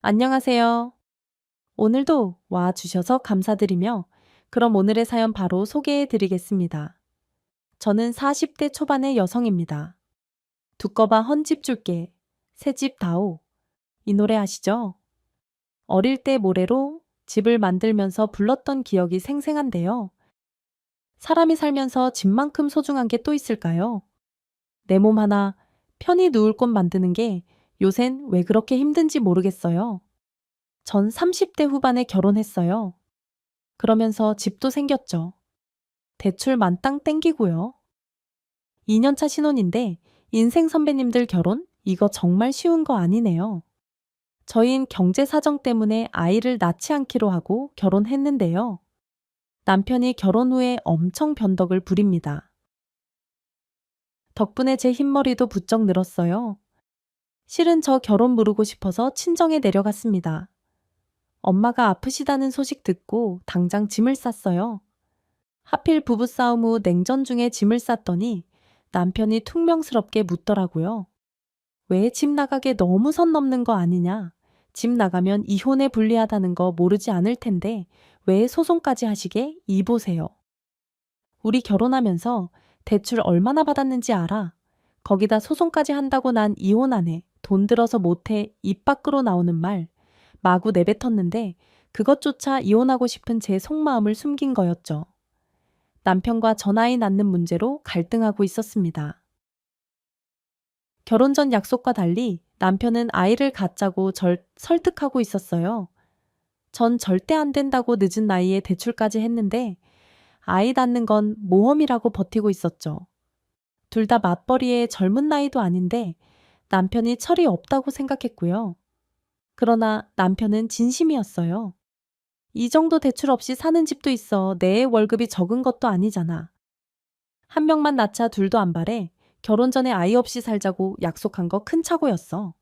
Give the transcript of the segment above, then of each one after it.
안녕하세요. 오늘도 와 주셔서 감사드리며, 그럼 오늘의 사연 바로 소개해 드리겠습니다. 저는 40대 초반의 여성입니다. 두꺼봐 헌집 줄게, 새집 다오. 이 노래 아시죠? 어릴 때 모래로 집을 만들면서 불렀던 기억이 생생한데요. 사람이 살면서 집만큼 소중한 게 또 있을까요? 내 몸 하나 편히 누울 곳 만드는 게 요샌 왜 그렇게 힘든지 모르겠어요. 전 30대 후반에 결혼했어요. 그러면서 집도 생겼죠. 대출 만땅 땡기고요. 2년차 신혼인데 인생 선배님들 결혼? 이거 정말 쉬운 거 아니네요. 저희는 경제 사정 때문에 아이를 낳지 않기로 하고 결혼했는데요. 남편이 결혼 후에 엄청 변덕을 부립니다. 덕분에 제 흰머리도 부쩍 늘었어요. 실은 저 결혼 무르고 싶어서 친정에 내려갔습니다. 엄마가 아프시다는 소식 듣고 당장 짐을 쌌어요. 하필 부부싸움 후 냉전 중에 짐을 쌌더니 남편이 퉁명스럽게 묻더라고요. 왜 집 나가게 너무 선 넘는 거 아니냐? 집 나가면 이혼에 불리하다는 거 모르지 않을 텐데 왜 소송까지 하시게? 이 보세요. 우리 결혼하면서 대출 얼마나 받았는지 알아? 거기다 소송까지 한다고 난 이혼 안 해. 돈 들어서 못해. 입 밖으로 나오는 말. 마구 내뱉었는데 그것조차 이혼하고 싶은 제 속마음을 숨긴 거였죠. 남편과 전 아이 낳는 문제로 갈등하고 있었습니다. 결혼 전 약속과 달리 남편은 아이를 갖자고 절 설득하고 있었어요. 전 절대 안 된다고 늦은 나이에 대출까지 했는데 아이 낳는 건 모험이라고 버티고 있었죠. 둘 다 맞벌이의 젊은 나이도 아닌데 남편이 철이 없다고 생각했고요. 그러나 남편은 진심이었어요. 이 정도 대출 없이 사는 집도 있어. 내 월급이 적은 것도 아니잖아. 한 명만 낳자 둘도 안 바래. 결혼 전에 아이 없이 살자고 약속한 거 큰 착오였어.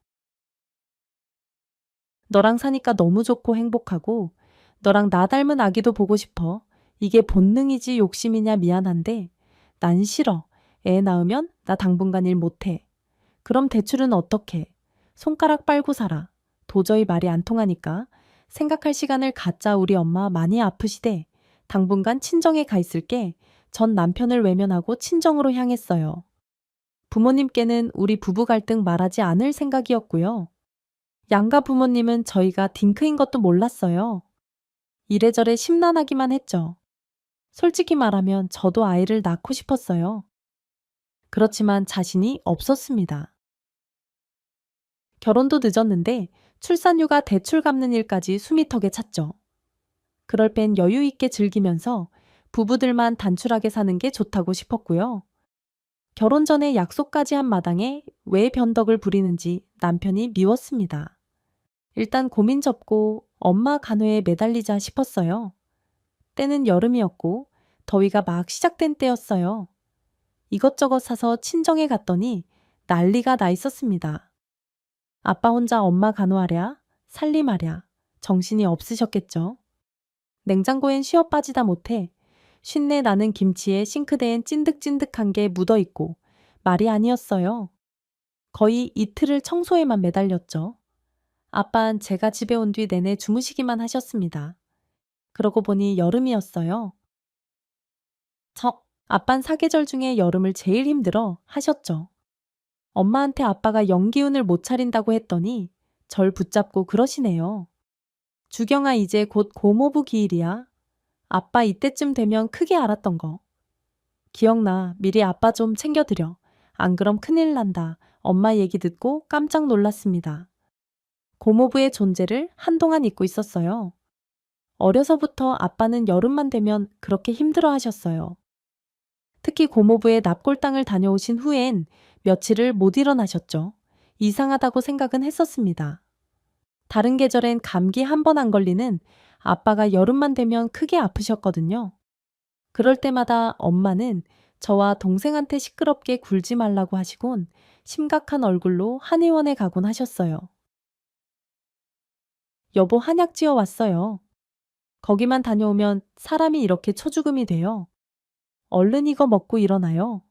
너랑 사니까 너무 좋고 행복하고 너랑 나 닮은 아기도 보고 싶어. 이게 본능이지 욕심이냐 미안한데 난 싫어. 애 낳으면 나 당분간 일 못해. 그럼 대출은 어떻게? 손가락 빨고 살아. 도저히 말이 안 통하니까 생각할 시간을 갖자. 우리 엄마 많이 아프시대. 당분간 친정에 가 있을게. 전 남편을 외면하고 친정으로 향했어요. 부모님께는 우리 부부 갈등 말하지 않을 생각이었고요. 양가 부모님은 저희가 딩크인 것도 몰랐어요. 이래저래 심란하기만 했죠. 솔직히 말하면 저도 아이를 낳고 싶었어요. 그렇지만 자신이 없었습니다. 결혼도 늦었는데 출산휴가 대출 갚는 일까지 숨이 턱에 찼죠. 그럴 땐 여유 있게 즐기면서 부부들만 단출하게 사는 게 좋다고 싶었고요. 결혼 전에 약속까지 한 마당에 왜 변덕을 부리는지 남편이 미웠습니다. 일단 고민 접고 엄마 간호에 매달리자 싶었어요. 때는 여름이었고 더위가 막 시작된 때였어요. 이것저것 사서 친정에 갔더니 난리가 나 있었습니다. 아빠 혼자 엄마 간호하랴, 살림하랴, 정신이 없으셨겠죠. 냉장고엔 쉬어 빠지다 못해 쉰내 나는 김치에 싱크대엔 찐득찐득한 게 묻어 있고 말이 아니었어요. 거의 이틀을 청소에만 매달렸죠. 아빠는 제가 집에 온 뒤 내내 주무시기만 하셨습니다. 그러고 보니 여름이었어요. 아빤 사계절 중에 여름을 제일 힘들어 하셨죠. 엄마한테 아빠가 연기운을 못 차린다고 했더니 절 붙잡고 그러시네요. 주경아, 이제 곧 고모부 기일이야. 아빠 이때쯤 되면 크게 알았던 거. 기억나. 미리 아빠 좀 챙겨드려. 안 그럼 큰일 난다. 엄마 얘기 듣고 깜짝 놀랐습니다. 고모부의 존재를 한동안 잊고 있었어요. 어려서부터 아빠는 여름만 되면 그렇게 힘들어 하셨어요. 특히 고모부의 납골당을 다녀오신 후엔 며칠을 못 일어나셨죠. 이상하다고 생각은 했었습니다. 다른 계절엔 감기 한 번 안 걸리는 아빠가 여름만 되면 크게 아프셨거든요. 그럴 때마다 엄마는 저와 동생한테 시끄럽게 굴지 말라고 하시곤 심각한 얼굴로 한의원에 가곤 하셨어요. 여보, 한약 지어 왔어요. 거기만 다녀오면 사람이 이렇게 초죽음이 돼요. 얼른 이거 먹고 일어나요.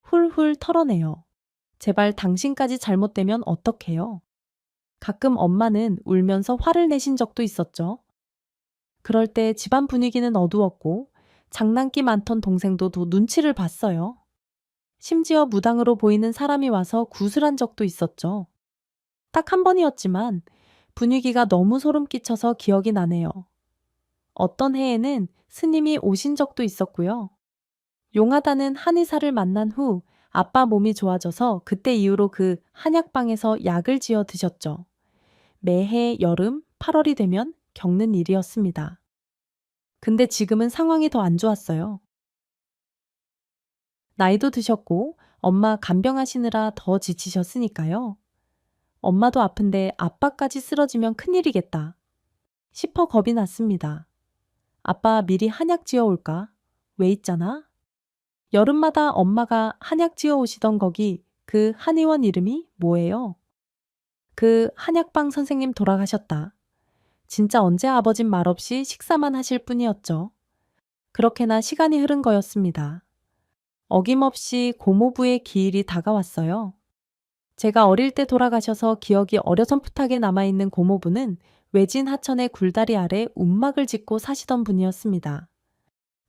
훌훌 털어내요. 제발 당신까지 잘못되면 어떡해요? 가끔 엄마는 울면서 화를 내신 적도 있었죠. 그럴 때 집안 분위기는 어두웠고 장난기 많던 동생도 눈치를 봤어요. 심지어 무당으로 보이는 사람이 와서 구슬한 적도 있었죠. 딱 한 번이었지만 분위기가 너무 소름 끼쳐서 기억이 나네요. 어떤 해에는 스님이 오신 적도 있었고요. 용하다는 한의사를 만난 후 아빠 몸이 좋아져서 그때 이후로 그 한약방에서 약을 지어 드셨죠. 매해 여름 8월이 되면 겪는 일이었습니다. 근데 지금은 상황이 더 안 좋았어요. 나이도 드셨고 엄마 간병하시느라 더 지치셨으니까요. 엄마도 아픈데 아빠까지 쓰러지면 큰일이겠다 싶어 겁이 났습니다. 아빠 미리 한약 지어 올까? 왜 있잖아? 여름마다 엄마가 한약 지어 오시던 거기 그 한의원 이름이 뭐예요? 그 한약방 선생님 돌아가셨다. 진짜 언제 아버진 말없이 식사만 하실 뿐이었죠. 그렇게나 시간이 흐른 거였습니다. 어김없이 고모부의 기일이 다가왔어요. 제가 어릴 때 돌아가셔서 기억이 어려선풋하게 남아있는 고모부는 외진 하천의 굴다리 아래 움막을 짓고 사시던 분이었습니다.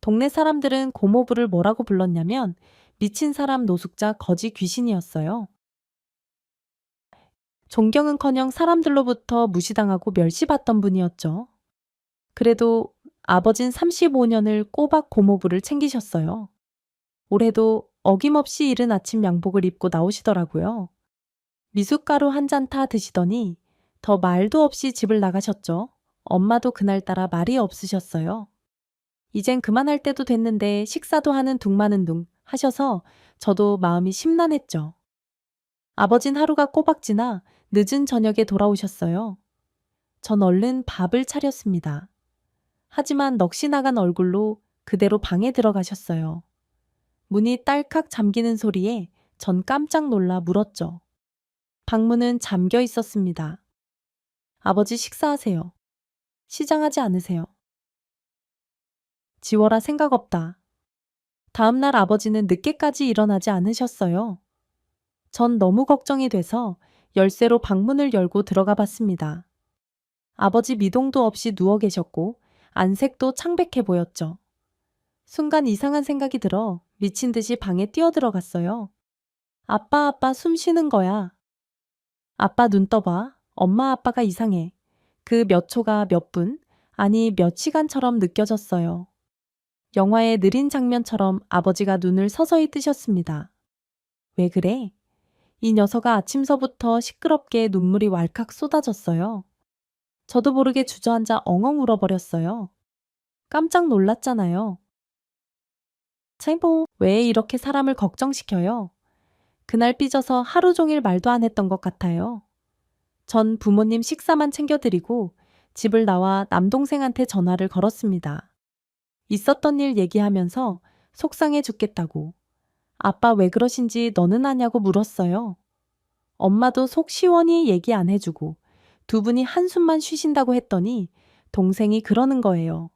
동네 사람들은 고모부를 뭐라고 불렀냐면 미친 사람 노숙자 거지 귀신이었어요. 존경은커녕 사람들로부터 무시당하고 멸시받던 분이었죠. 그래도 아버진 35년을 꼬박 고모부를 챙기셨어요. 올해도 어김없이 이른 아침 양복을 입고 나오시더라고요. 미숫가루 한 잔 타 드시더니 더 말도 없이 집을 나가셨죠. 엄마도 그날따라 말이 없으셨어요. 이젠 그만할 때도 됐는데 식사도 하는 둥마는 둥 하셔서 저도 마음이 심란했죠. 아버진 하루가 꼬박 지나 늦은 저녁에 돌아오셨어요. 전 얼른 밥을 차렸습니다. 하지만 넋이 나간 얼굴로 그대로 방에 들어가셨어요. 문이 딸칵 잠기는 소리에 전 깜짝 놀라 물었죠. 방문은 잠겨 있었습니다. 아버지 식사하세요. 시장하지 않으세요. 지워라 생각 없다. 다음날 아버지는 늦게까지 일어나지 않으셨어요. 전 너무 걱정이 돼서 열쇠로 방문을 열고 들어가 봤습니다. 아버지 미동도 없이 누워 계셨고 안색도 창백해 보였죠. 순간 이상한 생각이 들어 미친 듯이 방에 뛰어들어갔어요. 아빠, 아빠 숨 쉬는 거야. 아빠 눈 떠봐. 엄마 아빠가 이상해. 그 몇 초가 몇 분, 아니 몇 시간처럼 느껴졌어요. 영화의 느린 장면처럼 아버지가 눈을 서서히 뜨셨습니다. 왜 그래? 이 녀석아 아침서부터 시끄럽게 눈물이 왈칵 쏟아졌어요. 저도 모르게 주저앉아 엉엉 울어버렸어요. 깜짝 놀랐잖아요. 왜 이렇게 사람을 걱정시켜요? 그날 삐져서 하루 종일 말도 안 했던 것 같아요. 전 부모님 식사만 챙겨드리고 집을 나와 남동생한테 전화를 걸었습니다. 있었던 일 얘기하면서 속상해 죽겠다고. 아빠 왜 그러신지 너는 아냐고 물었어요. 엄마도 속 시원히 얘기 안 해주고 두 분이 한숨만 쉬신다고 했더니 동생이 그러는 거예요.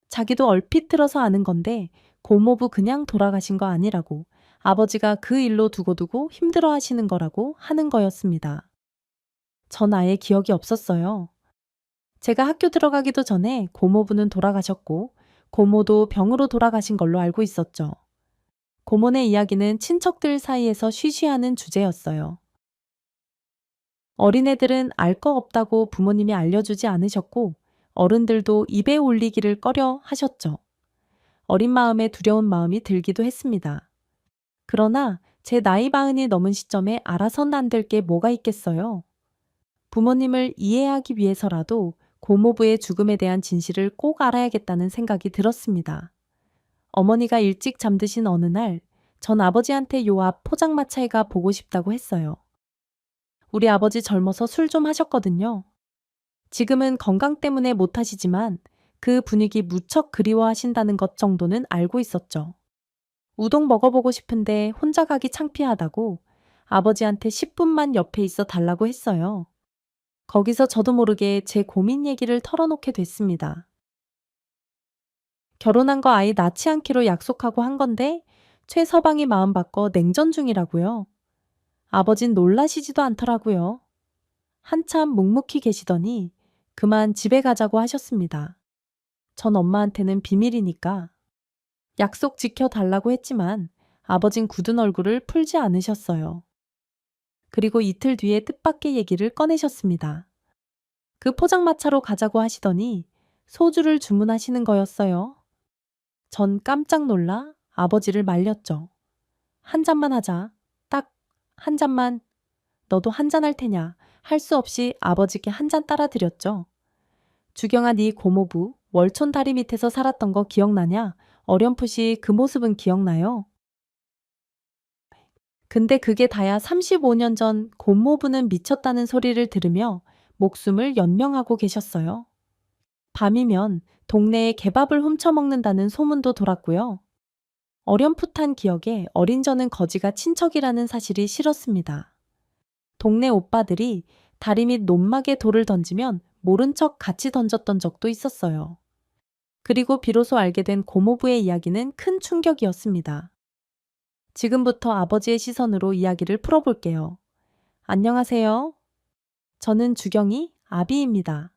자기도 얼핏 들어서 아는 건데 고모부 그냥 돌아가신 거 아니라고, 아버지가 그 일로 두고두고 힘들어 하시는 거라고 하는 거였습니다. 전 아예 기억이 없었어요. 제가 학교 들어가기도 전에 고모부는 돌아가셨고 고모도 병으로 돌아가신 걸로 알고 있었죠. 고모네 이야기는 친척들 사이에서 쉬쉬하는 주제였어요. 어린애들은 알 거 없다고 부모님이 알려주지 않으셨고 어른들도 입에 올리기를 꺼려 하셨죠. 어린 마음에 두려운 마음이 들기도 했습니다. 그러나 제 나이 마흔이 넘은 시점에 알아선 안 될 게 뭐가 있겠어요. 부모님을 이해하기 위해서라도 고모부의 죽음에 대한 진실을 꼭 알아야겠다는 생각이 들었습니다. 어머니가 일찍 잠드신 어느 날, 전 아버지한테 요 앞 포장마차에 가 보고 싶다고 했어요. 우리 아버지 젊어서 술 좀 하셨거든요. 지금은 건강 때문에 못 하시지만 그 분위기 무척 그리워하신다는 것 정도는 알고 있었죠. 우동 먹어보고 싶은데 혼자 가기 창피하다고 아버지한테 10분만 옆에 있어 달라고 했어요. 거기서 저도 모르게 제 고민 얘기를 털어놓게 됐습니다. 결혼한 거 아이 낳지 않기로 약속하고 한 건데 최서방이 마음 바꿔 냉전 중이라고요. 아버진 놀라시지도 않더라고요. 한참 묵묵히 계시더니 그만 집에 가자고 하셨습니다. 전 엄마한테는 비밀이니까 약속 지켜달라고 했지만 아버진 굳은 얼굴을 풀지 않으셨어요. 그리고 이틀 뒤에 뜻밖의 얘기를 꺼내셨습니다. 그 포장마차로 가자고 하시더니 소주를 주문하시는 거였어요. 전 깜짝 놀라 아버지를 말렸죠. 한 잔만 하자. 딱 한 잔만. 너도 한 잔 할 테냐. 할 수 없이 아버지께 한 잔 따라 드렸죠. 주경아 네 고모부 월촌 다리 밑에서 살았던 거 기억나냐? 어렴풋이 그 모습은 기억나요. 근데 그게 다야 35년 전 고모부는 미쳤다는 소리를 들으며 목숨을 연명하고 계셨어요. 밤이면 동네에 개밥을 훔쳐먹는다는 소문도 돌았고요. 어렴풋한 기억에 어린 저는 거지가 친척이라는 사실이 싫었습니다. 동네 오빠들이 다리 밑 논막에 돌을 던지면 모른 척 같이 던졌던 적도 있었어요. 그리고 비로소 알게 된 고모부의 이야기는 큰 충격이었습니다. 지금부터 아버지의 시선으로 이야기를 풀어볼게요. 안녕하세요. 저는 주경이 아비입니다.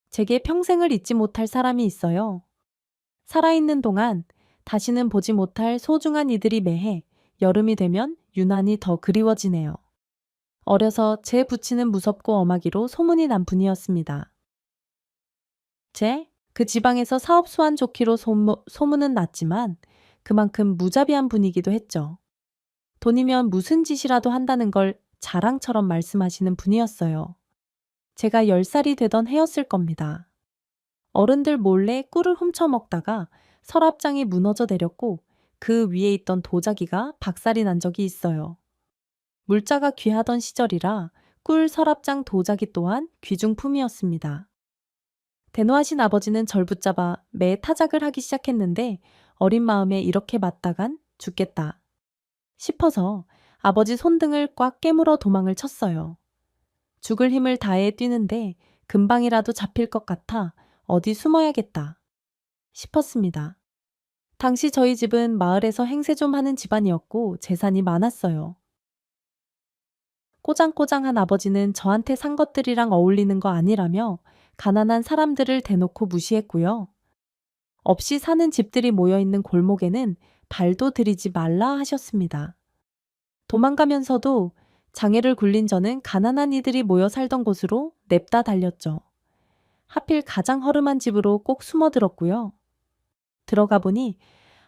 제게 평생을 잊지 못할 사람이 있어요. 살아있는 동안 다시는 보지 못할 소중한 이들이 매해 여름이 되면 유난히 더 그리워지네요. 어려서 제 부친은 무섭고 엄하기로 소문이 난 분이었습니다. 그 지방에서 사업 수완 좋기로 소문은 났지만 그만큼 무자비한 분이기도 했죠. 돈이면 무슨 짓이라도 한다는 걸 자랑처럼 말씀하시는 분이었어요. 제가 10살이 되던 해였을 겁니다. 어른들 몰래 꿀을 훔쳐 먹다가 서랍장이 무너져 내렸고 그 위에 있던 도자기가 박살이 난 적이 있어요. 물자가 귀하던 시절이라 꿀 서랍장 도자기 또한 귀중품이었습니다. 대노하신 아버지는 절 붙잡아 매 타작을 하기 시작했는데 어린 마음에 이렇게 맞다간 죽겠다 싶어서 아버지 손등을 꽉 깨물어 도망을 쳤어요. 죽을 힘을 다해 뛰는데 금방이라도 잡힐 것 같아 어디 숨어야겠다 싶었습니다. 당시 저희 집은 마을에서 행세 좀 하는 집안이었고 재산이 많았어요. 꼬장꼬장한 아버지는 저한테 산 것들이랑 어울리는 거 아니라며 가난한 사람들을 대놓고 무시했고요. 없이 사는 집들이 모여있는 골목에는 발도 들이지 말라 하셨습니다. 도망가면서도 장애를 굴린 저는 가난한 이들이 모여 살던 곳으로 냅다 달렸죠. 하필 가장 허름한 집으로 꼭 숨어들었고요. 들어가 보니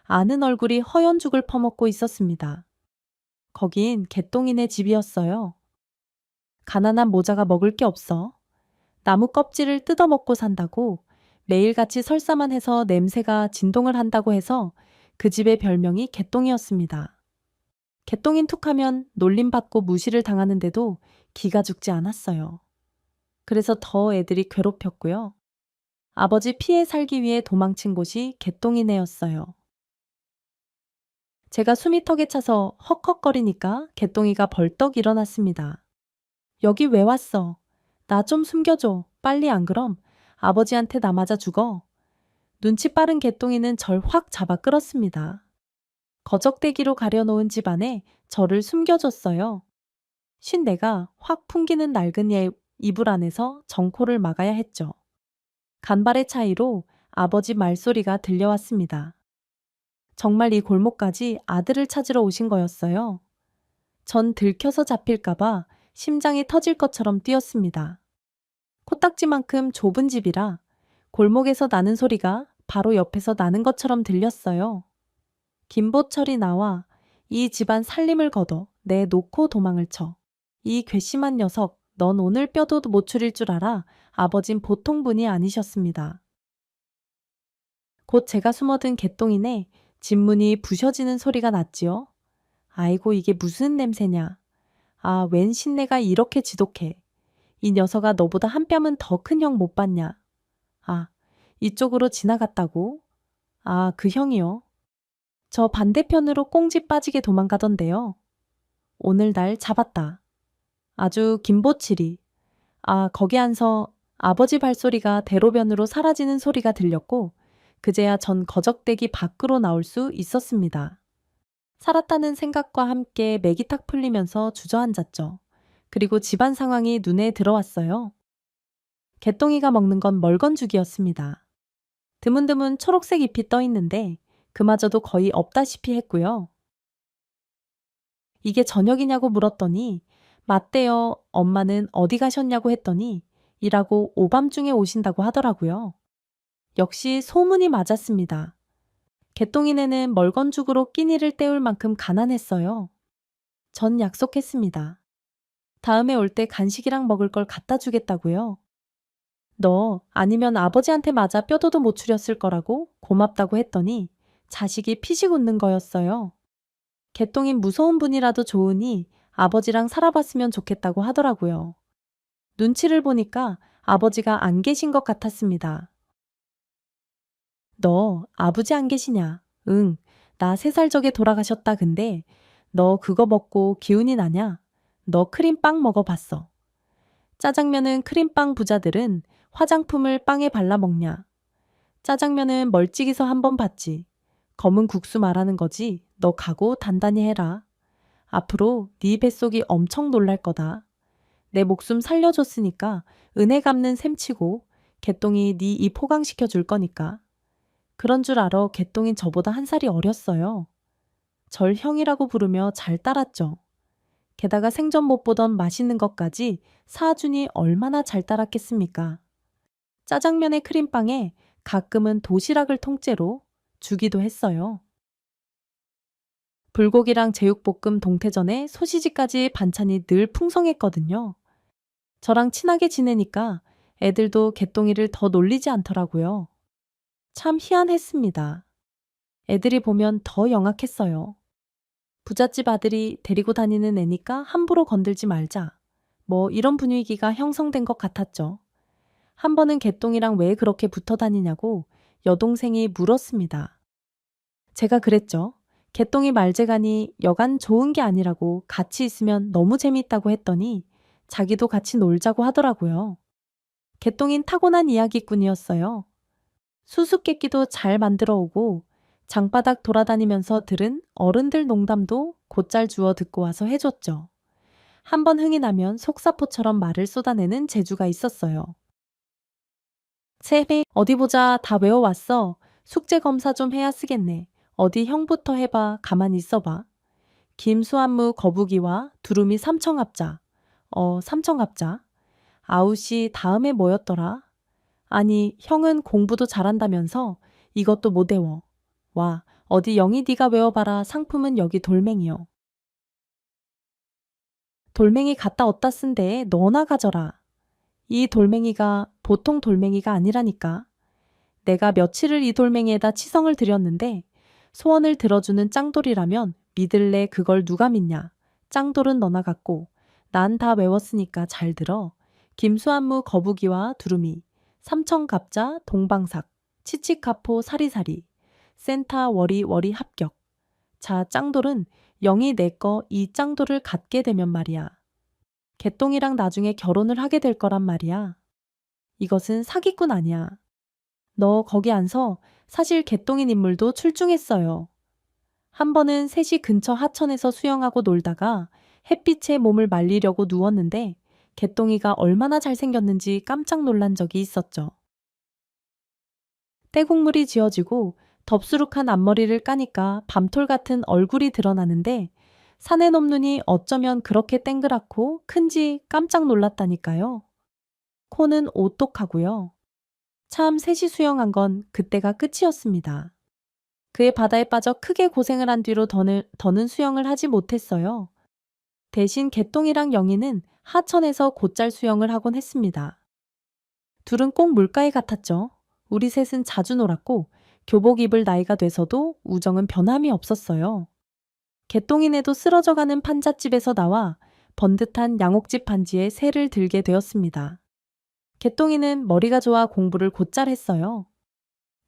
아는 얼굴이 허연 죽을 퍼먹고 있었습니다. 거긴 개똥이네 집이었어요. 가난한 모자가 먹을 게 없어. 나무 껍질을 뜯어먹고 산다고 매일같이 설사만 해서 냄새가 진동을 한다고 해서 그 집의 별명이 개똥이었습니다. 개똥인 툭하면 놀림받고 무시를 당하는데도 기가 죽지 않았어요. 그래서 더 애들이 괴롭혔고요. 아버지 피해 살기 위해 도망친 곳이 개똥이네였어요. 제가 숨이 턱에 차서 헉헉거리니까 개똥이가 벌떡 일어났습니다. 여기 왜 왔어? 나 좀 숨겨줘. 빨리 안 그럼 아버지한테 나 맞아 죽어. 눈치 빠른 개똥이는 절 확 잡아 끌었습니다. 거적대기로 가려놓은 집 안에 저를 숨겨줬어요. 쉰내가 확 풍기는 낡은 이불 안에서 정코를 막아야 했죠. 간발의 차이로 아버지 말소리가 들려왔습니다. 정말 이 골목까지 아들을 찾으러 오신 거였어요. 전 들켜서 잡힐까봐 심장이 터질 것처럼 뛰었습니다. 코딱지만큼 좁은 집이라 골목에서 나는 소리가 바로 옆에서 나는 것처럼 들렸어요. 김보철이 나와 이 집안 살림을 걷어 내놓고 도망을 쳐. 이 괘씸한 녀석, 넌 오늘 뼈도 못 추릴 줄 알아. 아버진 보통 분이 아니셨습니다. 곧 제가 숨어든 개똥이네 집문이 부셔지는 소리가 났지요. 아이고 이게 무슨 냄새냐. 아, 웬 신내가 이렇게 지독해. 이 녀석아 너보다 한 뼘은 더 큰 형 못 봤냐. 아, 이쪽으로 지나갔다고? 아, 그 형이요. 저 반대편으로 꽁지 빠지게 도망가던데요. 오늘 날 잡았다. 아주 김보칠이. 아, 거기 안서 아버지 발소리가 대로변으로 사라지는 소리가 들렸고 그제야 전 거적대기 밖으로 나올 수 있었습니다. 살았다는 생각과 함께 맥이 탁 풀리면서 주저앉았죠. 그리고 집안 상황이 눈에 들어왔어요. 개똥이가 먹는 건 멀건죽이었습니다. 드문드문 초록색 잎이 떠 있는데 그마저도 거의 없다시피 했고요. 이게 저녁이냐고 물었더니 맞대요. 엄마는 어디 가셨냐고 했더니 일하고 오밤중에 오신다고 하더라고요. 역시 소문이 맞았습니다. 개똥이네는 멀건죽으로 끼니를 때울 만큼 가난했어요. 전 약속했습니다. 다음에 올 때 간식이랑 먹을 걸 갖다 주겠다고요. 너 아니면 아버지한테 맞아 뼈도도 못 추렸을 거라고 고맙다고 했더니 자식이 피식 웃는 거였어요. 개똥인 무서운 분이라도 좋으니 아버지랑 살아봤으면 좋겠다고 하더라고요. 눈치를 보니까 아버지가 안 계신 것 같았습니다. 너 아버지 안 계시냐? 응, 나 3살 적에 돌아가셨다 근데 너 그거 먹고 기운이 나냐? 너 크림빵 먹어봤어. 짜장면은 크림빵 부자들은 화장품을 빵에 발라 먹냐? 짜장면은 멀찍이서 한번 봤지. 검은 국수 말하는 거지. 너 각오 단단히 해라. 앞으로 네 뱃속이 엄청 놀랄 거다. 내 목숨 살려줬으니까 은혜 갚는 셈치고 개똥이 네 입 호강시켜 줄 거니까. 그런 줄 알아 개똥인 저보다 1살이 어렸어요. 절 형이라고 부르며 잘 따랐죠. 게다가 생전 못 보던 맛있는 것까지 사주니 얼마나 잘 따랐겠습니까? 짜장면에 크림빵에 가끔은 도시락을 통째로 주기도 했어요. 불고기랑 제육볶음 동태전에 소시지까지 반찬이 늘 풍성했거든요. 저랑 친하게 지내니까 애들도 개똥이를 더 놀리지 않더라고요. 참 희한했습니다. 애들이 보면 더 영악했어요. 부잣집 아들이 데리고 다니는 애니까 함부로 건들지 말자. 뭐 이런 분위기가 형성된 것 같았죠. 한 번은 개똥이랑 왜 그렇게 붙어 다니냐고 여동생이 물었습니다. 제가 그랬죠. 개똥이 말재간이 여간 좋은 게 아니라고 같이 있으면 너무 재밌다고 했더니 자기도 같이 놀자고 하더라고요. 개똥인 타고난 이야기꾼이었어요. 수수께끼도 잘 만들어 오고 장바닥 돌아다니면서 들은 어른들 농담도 곧잘 주워 듣고 와서 해줬죠. 한 번 흥이 나면 속사포처럼 말을 쏟아내는 재주가 있었어요. 세배 어디 보자 다 외워왔어. 숙제 검사 좀 해야 쓰겠네. 어디 형부터 해봐. 가만히 있어봐. 김수한무 거북이와 두루미 삼청합자. 삼청합자. 아웃이 다음에 뭐였더라? 아니 형은 공부도 잘한다면서 이것도 못 외워. 와 어디 영희 네가 외워봐라. 상품은 여기 돌멩이요. 돌멩이 갖다 얻다 쓴데 너나 가져라. 이 돌멩이가 보통 돌멩이가 아니라니까. 내가 며칠을 이 돌멩이에다 치성을 들였는데 소원을 들어주는 짱돌이라면 믿을래 그걸 누가 믿냐. 짱돌은 너나 갖고 난 다 외웠으니까 잘 들어. 김수한무 거북이와 두루미, 삼청갑자 동방삭, 치치카포 사리사리, 센타 워리워리 합격. 자 짱돌은 영이 내꺼 이 짱돌을 갖게 되면 말이야. 개똥이랑 나중에 결혼을 하게 될 거란 말이야. 이것은 사기꾼 아니야. 너 거기 안 서. 사실 개똥인 인물도 출중했어요. 한 번은 셋이 근처 하천에서 수영하고 놀다가 햇빛에 몸을 말리려고 누웠는데 개똥이가 얼마나 잘생겼는지 깜짝 놀란 적이 있었죠. 떼국물이 지어지고 덥수룩한 앞머리를 까니까 밤톨 같은 얼굴이 드러나는데 산에 넘눈이 어쩌면 그렇게 땡그랗고 큰지 깜짝 놀랐다니까요. 코는 오똑하고요. 참 셋이 수영한 건 그때가 끝이었습니다. 그의 바다에 빠져 크게 고생을 한 뒤로 더는 수영을 하지 못했어요. 대신 개똥이랑 영희는 하천에서 곧잘 수영을 하곤 했습니다. 둘은 꼭 물가에 같았죠. 우리 셋은 자주 놀았고 교복 입을 나이가 돼서도 우정은 변함이 없었어요. 개똥이네도 쓰러져가는 판잣집에서 나와 번듯한 양옥집 반지에 새를 들게 되었습니다. 개똥이는 머리가 좋아 공부를 곧잘 했어요.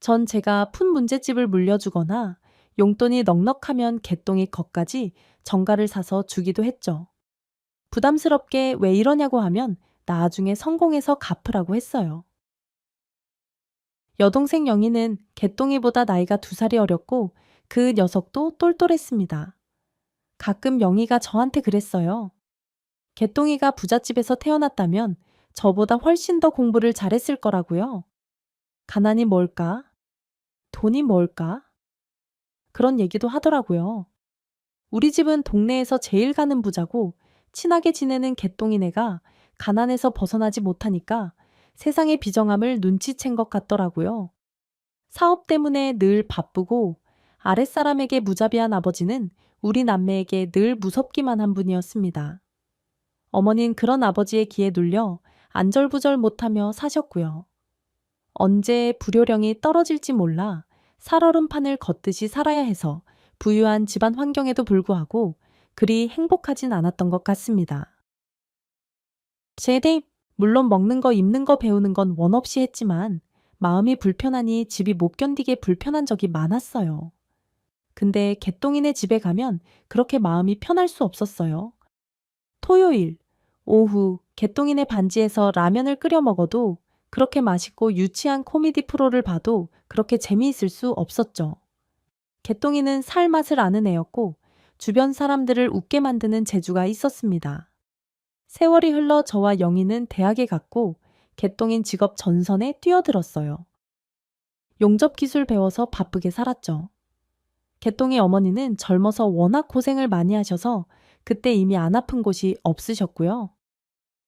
전 제가 푼 문제집을 물려주거나 용돈이 넉넉하면 개똥이 것까지 정가를 사서 주기도 했죠. 부담스럽게 왜 이러냐고 하면 나중에 성공해서 갚으라고 했어요. 여동생 영희는 개똥이보다 나이가 2살이 어렸고 그 녀석도 똘똘했습니다. 가끔 영희가 저한테 그랬어요. 개똥이가 부잣집에서 태어났다면 저보다 훨씬 더 공부를 잘했을 거라고요. 가난이 뭘까? 돈이 뭘까? 그런 얘기도 하더라고요. 우리 집은 동네에서 제일 가는 부자고 친하게 지내는 개똥이네가 가난에서 벗어나지 못하니까 세상의 비정함을 눈치챈 것 같더라고요. 사업 때문에 늘 바쁘고 아랫사람에게 무자비한 아버지는 우리 남매에게 늘 무섭기만 한 분이었습니다. 어머닌 그런 아버지의 기에 눌려 안절부절 못하며 사셨고요. 언제 불효령이 떨어질지 몰라 살얼음판을 걷듯이 살아야 해서 부유한 집안 환경에도 불구하고 그리 행복하진 않았던 것 같습니다. 제대 물론 먹는 거 입는 거 배우는 건 원 없이 했지만 마음이 불편하니 집이 못 견디게 불편한 적이 많았어요. 근데 개똥이네 집에 가면 그렇게 마음이 편할 수 없었어요. 토요일 오후 개똥이네 반지에서 라면을 끓여 먹어도 그렇게 맛있고 유치한 코미디 프로를 봐도 그렇게 재미있을 수 없었죠. 개똥이는 살 맛을 아는 애였고 주변 사람들을 웃게 만드는 재주가 있었습니다. 세월이 흘러 저와 영희는 대학에 갔고 개똥인 직업 전선에 뛰어들었어요. 용접 기술 배워서 바쁘게 살았죠. 개똥이 어머니는 젊어서 워낙 고생을 많이 하셔서 그때 이미 안 아픈 곳이 없으셨고요.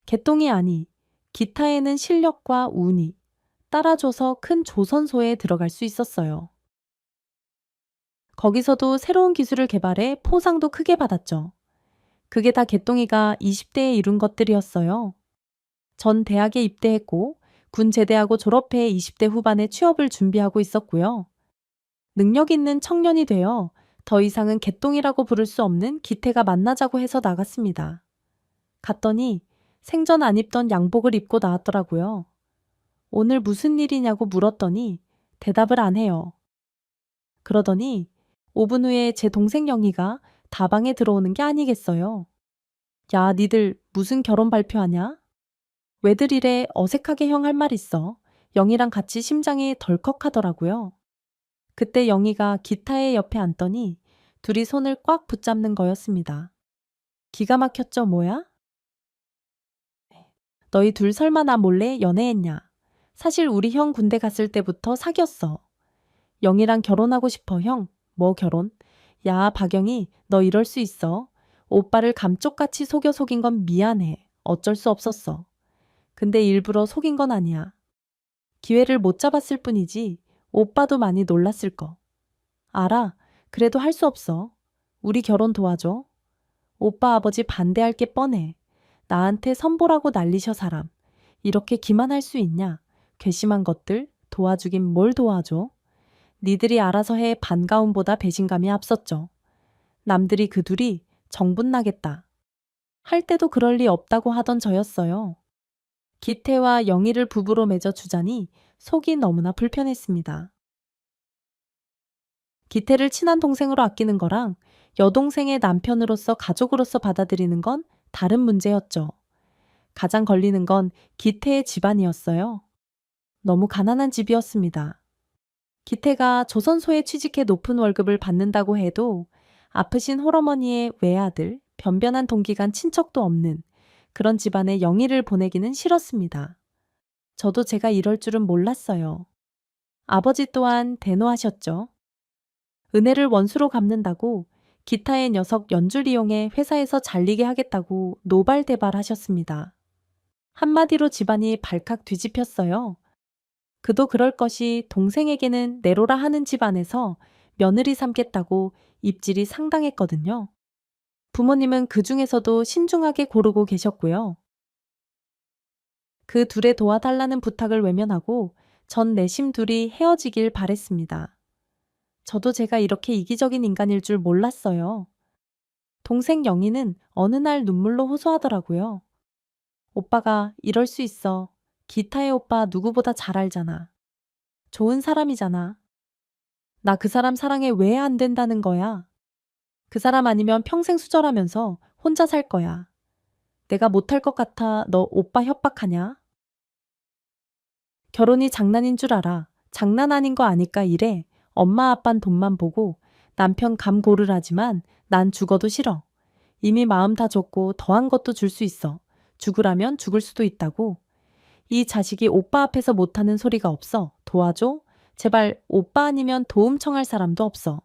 개똥이 아니, 기타에는 실력과 운이 따라줘서 큰 조선소에 들어갈 수 있었어요. 거기서도 새로운 기술을 개발해 포상도 크게 받았죠. 그게 다 개똥이가 20대에 이룬 것들이었어요. 전 대학에 입대했고 군 제대하고 졸업해 20대 후반에 취업을 준비하고 있었고요. 능력 있는 청년이 되어 더 이상은 개똥이라고 부를 수 없는 기태가 만나자고 해서 나갔습니다. 갔더니 생전 안 입던 양복을 입고 나왔더라고요. 오늘 무슨 일이냐고 물었더니 대답을 안 해요. 그러더니 5분 후에 제 동생 영희가 다방에 들어오는 게 아니겠어요. 야, 니들 무슨 결혼 발표하냐? 왜들 이래 어색하게 형 할 말 있어. 영희랑 같이 심장이 덜컥하더라고요. 그때 영희가 기타의 옆에 앉더니 둘이 손을 꽉 붙잡는 거였습니다. 기가 막혔죠, 뭐야? 너희 둘 설마 나 몰래 연애했냐? 사실 우리 형 군대 갔을 때부터 사귀었어. 영희랑 결혼하고 싶어, 형. 뭐 결혼? 야, 박영희, 너 이럴 수 있어. 오빠를 감쪽같이 속여 속인 건 미안해. 어쩔 수 없었어. 근데 일부러 속인 건 아니야. 기회를 못 잡았을 뿐이지 오빠도 많이 놀랐을 거. 알아. 그래도 할 수 없어. 우리 결혼 도와줘. 오빠 아버지 반대할 게 뻔해. 나한테 선보라고 난리셔 사람. 이렇게 기만할 수 있냐. 괘씸한 것들 도와주긴 뭘 도와줘. 니들이 알아서 해 반가움보다 배신감이 앞섰죠. 남들이 그 둘이 정분나겠다. 할 때도 그럴 리 없다고 하던 저였어요. 기태와 영희를 부부로 맺어 주자니 속이 너무나 불편했습니다. 기태를 친한 동생으로 아끼는 거랑 여동생의 남편으로서 가족으로서 받아들이는 건 다른 문제였죠. 가장 걸리는 건 기태의 집안이었어요. 너무 가난한 집이었습니다. 기태가 조선소에 취직해 높은 월급을 받는다고 해도 아프신 홀어머니의 외아들, 변변한 동기간 친척도 없는 그런 집안에 영희를 보내기는 싫었습니다. 저도 제가 이럴 줄은 몰랐어요. 아버지 또한 대노하셨죠. 은혜를 원수로 갚는다고 기타의 녀석 연줄 이용해 회사에서 잘리게 하겠다고 노발대발하셨습니다. 한마디로 집안이 발칵 뒤집혔어요. 그도 그럴 것이 동생에게는 내로라 하는 집안에서 며느리 삼겠다고 입질이 상당했거든요. 부모님은 그 중에서도 신중하게 고르고 계셨고요. 그 둘의 도와달라는 부탁을 외면하고 전 내심 둘이 헤어지길 바랬습니다. 저도 제가 이렇게 이기적인 인간일 줄 몰랐어요. 동생 영희는 어느 날 눈물로 호소하더라고요. 오빠가 이럴 수 있어. 기타의 오빠 누구보다 잘 알잖아. 좋은 사람이잖아. 나 그 사람 사랑에 왜 안 된다는 거야? 그 사람 아니면 평생 수절하면서 혼자 살 거야. 내가 못할 것 같아 너 오빠 협박하냐? 결혼이 장난인 줄 알아. 장난 아닌 거 아니까 이래. 엄마 아빤 돈만 보고 남편 감 고르라지만 난 죽어도 싫어. 이미 마음 다 줬고 더한 것도 줄 수 있어. 죽으라면 죽을 수도 있다고. 이 자식이 오빠 앞에서 못하는 소리가 없어. 도와줘? 제발 오빠 아니면 도움 청할 사람도 없어.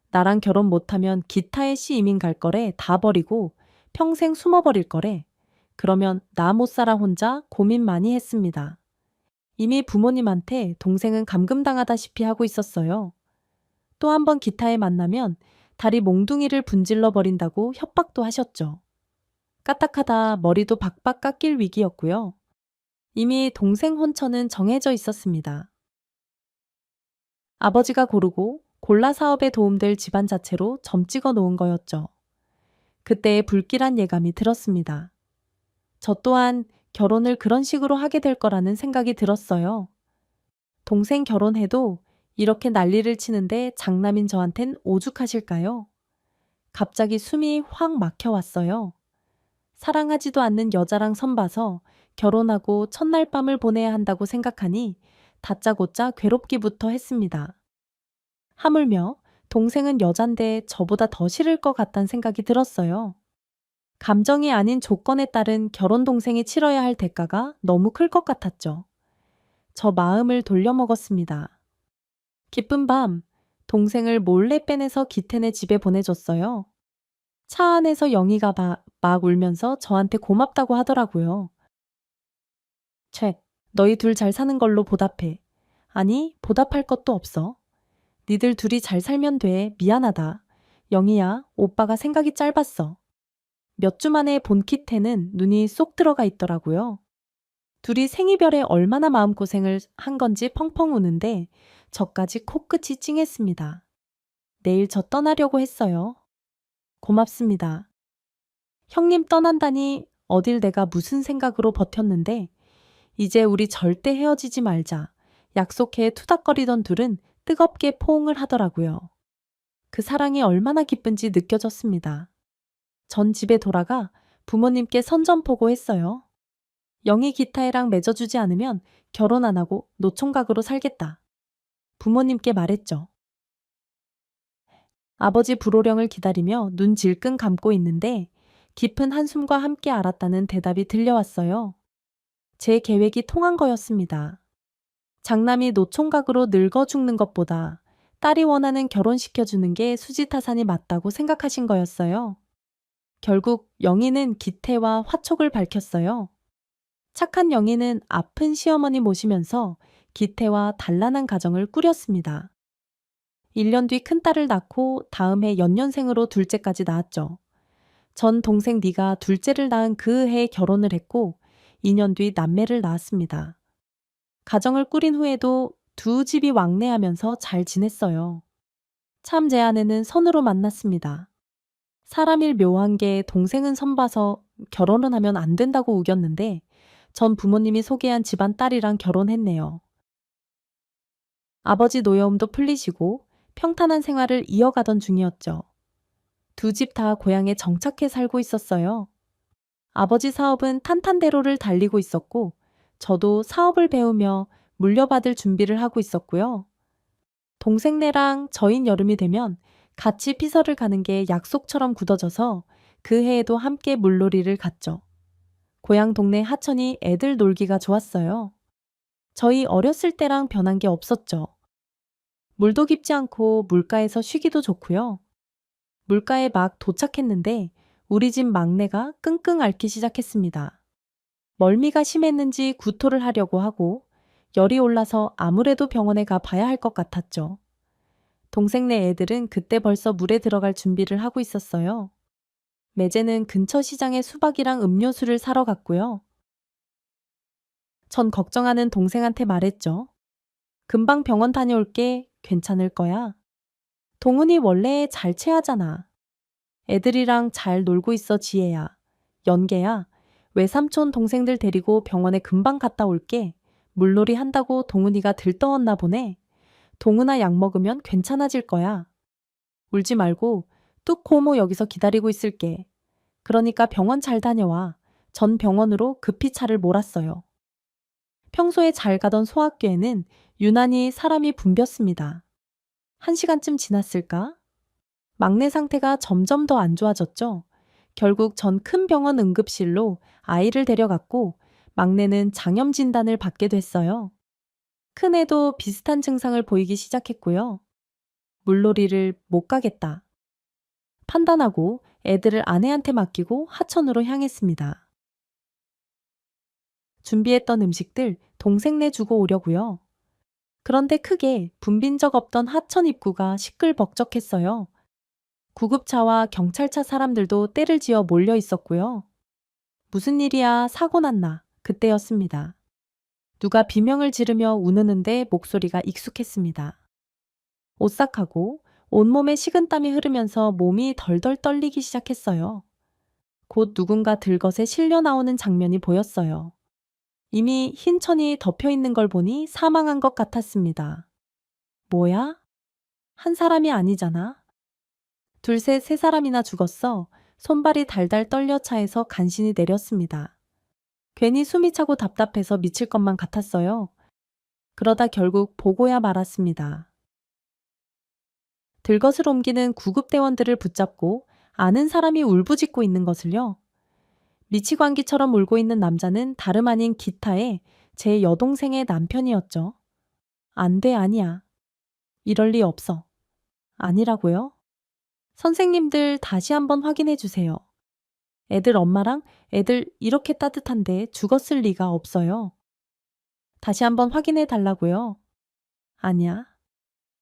나랑 결혼 못하면 기타의 시 이민 갈 거래. 다 버리고 평생 숨어버릴 거래. 그러면 나 못 살아 혼자 고민 많이 했습니다. 이미 부모님한테 동생은 감금당하다시피 하고 있었어요. 또 한 번 기타에 만나면 다리 몽둥이를 분질러 버린다고 협박도 하셨죠. 까딱하다 머리도 박박 깎일 위기였고요. 이미 동생 혼처는 정해져 있었습니다. 아버지가 고르고 골라 사업에 도움될 집안 자체로 점 찍어 놓은 거였죠. 그때의 불길한 예감이 들었습니다. 저 또한 결혼을 그런 식으로 하게 될 거라는 생각이 들었어요. 동생 결혼해도 이렇게 난리를 치는데 장남인 저한텐 오죽하실까요? 갑자기 숨이 확 막혀왔어요. 사랑하지도 않는 여자랑 선봐서 결혼하고 첫날 밤을 보내야 한다고 생각하니 다짜고짜 괴롭기부터 했습니다. 하물며 동생은 여잔데 저보다 더 싫을 것 같다는 생각이 들었어요. 감정이 아닌 조건에 따른 결혼 동생이 치러야 할 대가가 너무 클 것 같았죠. 저 마음을 돌려먹었습니다. 기쁜 밤, 동생을 몰래 빼내서 기태네 집에 보내줬어요. 차 안에서 영희가 막 울면서 저한테 고맙다고 하더라고요. 채, 너희 둘 잘 사는 걸로 보답해. 아니, 보답할 것도 없어. 니들 둘이 잘 살면 돼. 미안하다. 영희야, 오빠가 생각이 짧았어. 몇 주 만에 본 기태는 눈이 쏙 들어가 있더라고요. 둘이 생이별에 얼마나 마음고생을 한 건지 펑펑 우는데 저까지 코끝이 찡했습니다. 내일 저 떠나려고 했어요. 고맙습니다. 형님 떠난다니 어딜 내가 무슨 생각으로 버텼는데 이제 우리 절대 헤어지지 말자. 약속해 투닥거리던 둘은 뜨겁게 포옹을 하더라고요. 그 사랑이 얼마나 기쁜지 느껴졌습니다. 전 집에 돌아가 부모님께 선전포고했어요. 영희 기타애랑 맺어주지 않으면 결혼 안 하고 노총각으로 살겠다. 부모님께 말했죠. 아버지 불호령을 기다리며 눈 질끈 감고 있는데 깊은 한숨과 함께 알았다는 대답이 들려왔어요. 제 계획이 통한 거였습니다. 장남이 노총각으로 늙어 죽는 것보다 딸이 원하는 결혼시켜주는 게 수지타산이 맞다고 생각하신 거였어요. 결국 영희는 기태와 화촉을 밝혔어요. 착한 영희는 아픈 시어머니 모시면서 기태와 단란한 가정을 꾸렸습니다. 1년 뒤 큰딸을 낳고 다음 해 연년생으로 둘째까지 낳았죠. 전 동생 네가 둘째를 낳은 그 해에 결혼을 했고 2년 뒤 남매를 낳았습니다. 가정을 꾸린 후에도 두 집이 왕래하면서 잘 지냈어요. 참 제 아내는 선으로 만났습니다. 사람 일 묘한 게 동생은 선봐서 결혼은 하면 안 된다고 우겼는데 전 부모님이 소개한 집안 딸이랑 결혼했네요. 아버지 노여움도 풀리시고 평탄한 생활을 이어가던 중이었죠. 두 집 다 고향에 정착해 살고 있었어요. 아버지 사업은 탄탄대로를 달리고 있었고 저도 사업을 배우며 물려받을 준비를 하고 있었고요. 동생네랑 저인 여름이 되면 같이 피서를 가는 게 약속처럼 굳어져서 그 해에도 함께 물놀이를 갔죠. 고향 동네 하천이 애들 놀기가 좋았어요. 저희 어렸을 때랑 변한 게 없었죠. 물도 깊지 않고 물가에서 쉬기도 좋고요. 물가에 막 도착했는데 우리 집 막내가 끙끙 앓기 시작했습니다. 멀미가 심했는지 구토를 하려고 하고 열이 올라서 아무래도 병원에 가 봐야 할 것 같았죠. 동생네 애들은 그때 벌써 물에 들어갈 준비를 하고 있었어요. 매제는 근처 시장에 수박이랑 음료수를 사러 갔고요. 전 걱정하는 동생한테 말했죠. 금방 병원 다녀올게. 괜찮을 거야. 동훈이 원래 잘 체하잖아. 애들이랑 잘 놀고 있어 지혜야. 연계야. 외삼촌 동생들 데리고 병원에 금방 갔다 올게. 물놀이 한다고 동훈이가 들떠왔나 보네. 동훈아 약 먹으면 괜찮아질 거야. 울지 말고 뚝 고모 여기서 기다리고 있을게. 그러니까 병원 잘 다녀와. 전 병원으로 급히 차를 몰았어요. 평소에 잘 가던 소학교에는 유난히 사람이 붐볐습니다. 1시간쯤 지났을까? 막내 상태가 점점 더 안 좋아졌죠. 결국 전 큰 병원 응급실로 아이를 데려갔고 막내는 장염 진단을 받게 됐어요. 큰애도 비슷한 증상을 보이기 시작했고요. 물놀이를 못 가겠다 판단하고 애들을 아내한테 맡기고 하천으로 향했습니다. 준비했던 음식들 동생네 주고 오려고요. 그런데 크게 붐빈 적 없던 하천 입구가 시끌벅적했어요. 구급차와 경찰차 사람들도 떼를 지어 몰려 있었고요. 무슨 일이야, 사고 났나? 그때였습니다. 누가 비명을 지르며 우는데 목소리가 익숙했습니다. 오싹하고 온몸에 식은땀이 흐르면서 몸이 덜덜 떨리기 시작했어요. 곧 누군가 들것에 실려 나오는 장면이 보였어요. 이미 흰 천이 덮여 있는 걸 보니 사망한 것 같았습니다. 뭐야? 한 사람이 아니잖아. 둘셋 세 사람이나 죽었어. 손발이 달달 떨려 차에서 간신히 내렸습니다. 괜히 숨이 차고 답답해서 미칠 것만 같았어요. 그러다 결국 보고야 말았습니다. 들것을 옮기는 구급대원들을 붙잡고 아는 사람이 울부짖고 있는 것을요. 미치광기처럼 울고 있는 남자는 다름 아닌 기타의 제 여동생의 남편이었죠. 안 돼, 아니야. 이럴 리 없어. 아니라고요? 선생님들 다시 한번 확인해 주세요. 애들 엄마랑 애들 이렇게 따뜻한데 죽었을 리가 없어요. 다시 한번 확인해 달라고요. 아니야.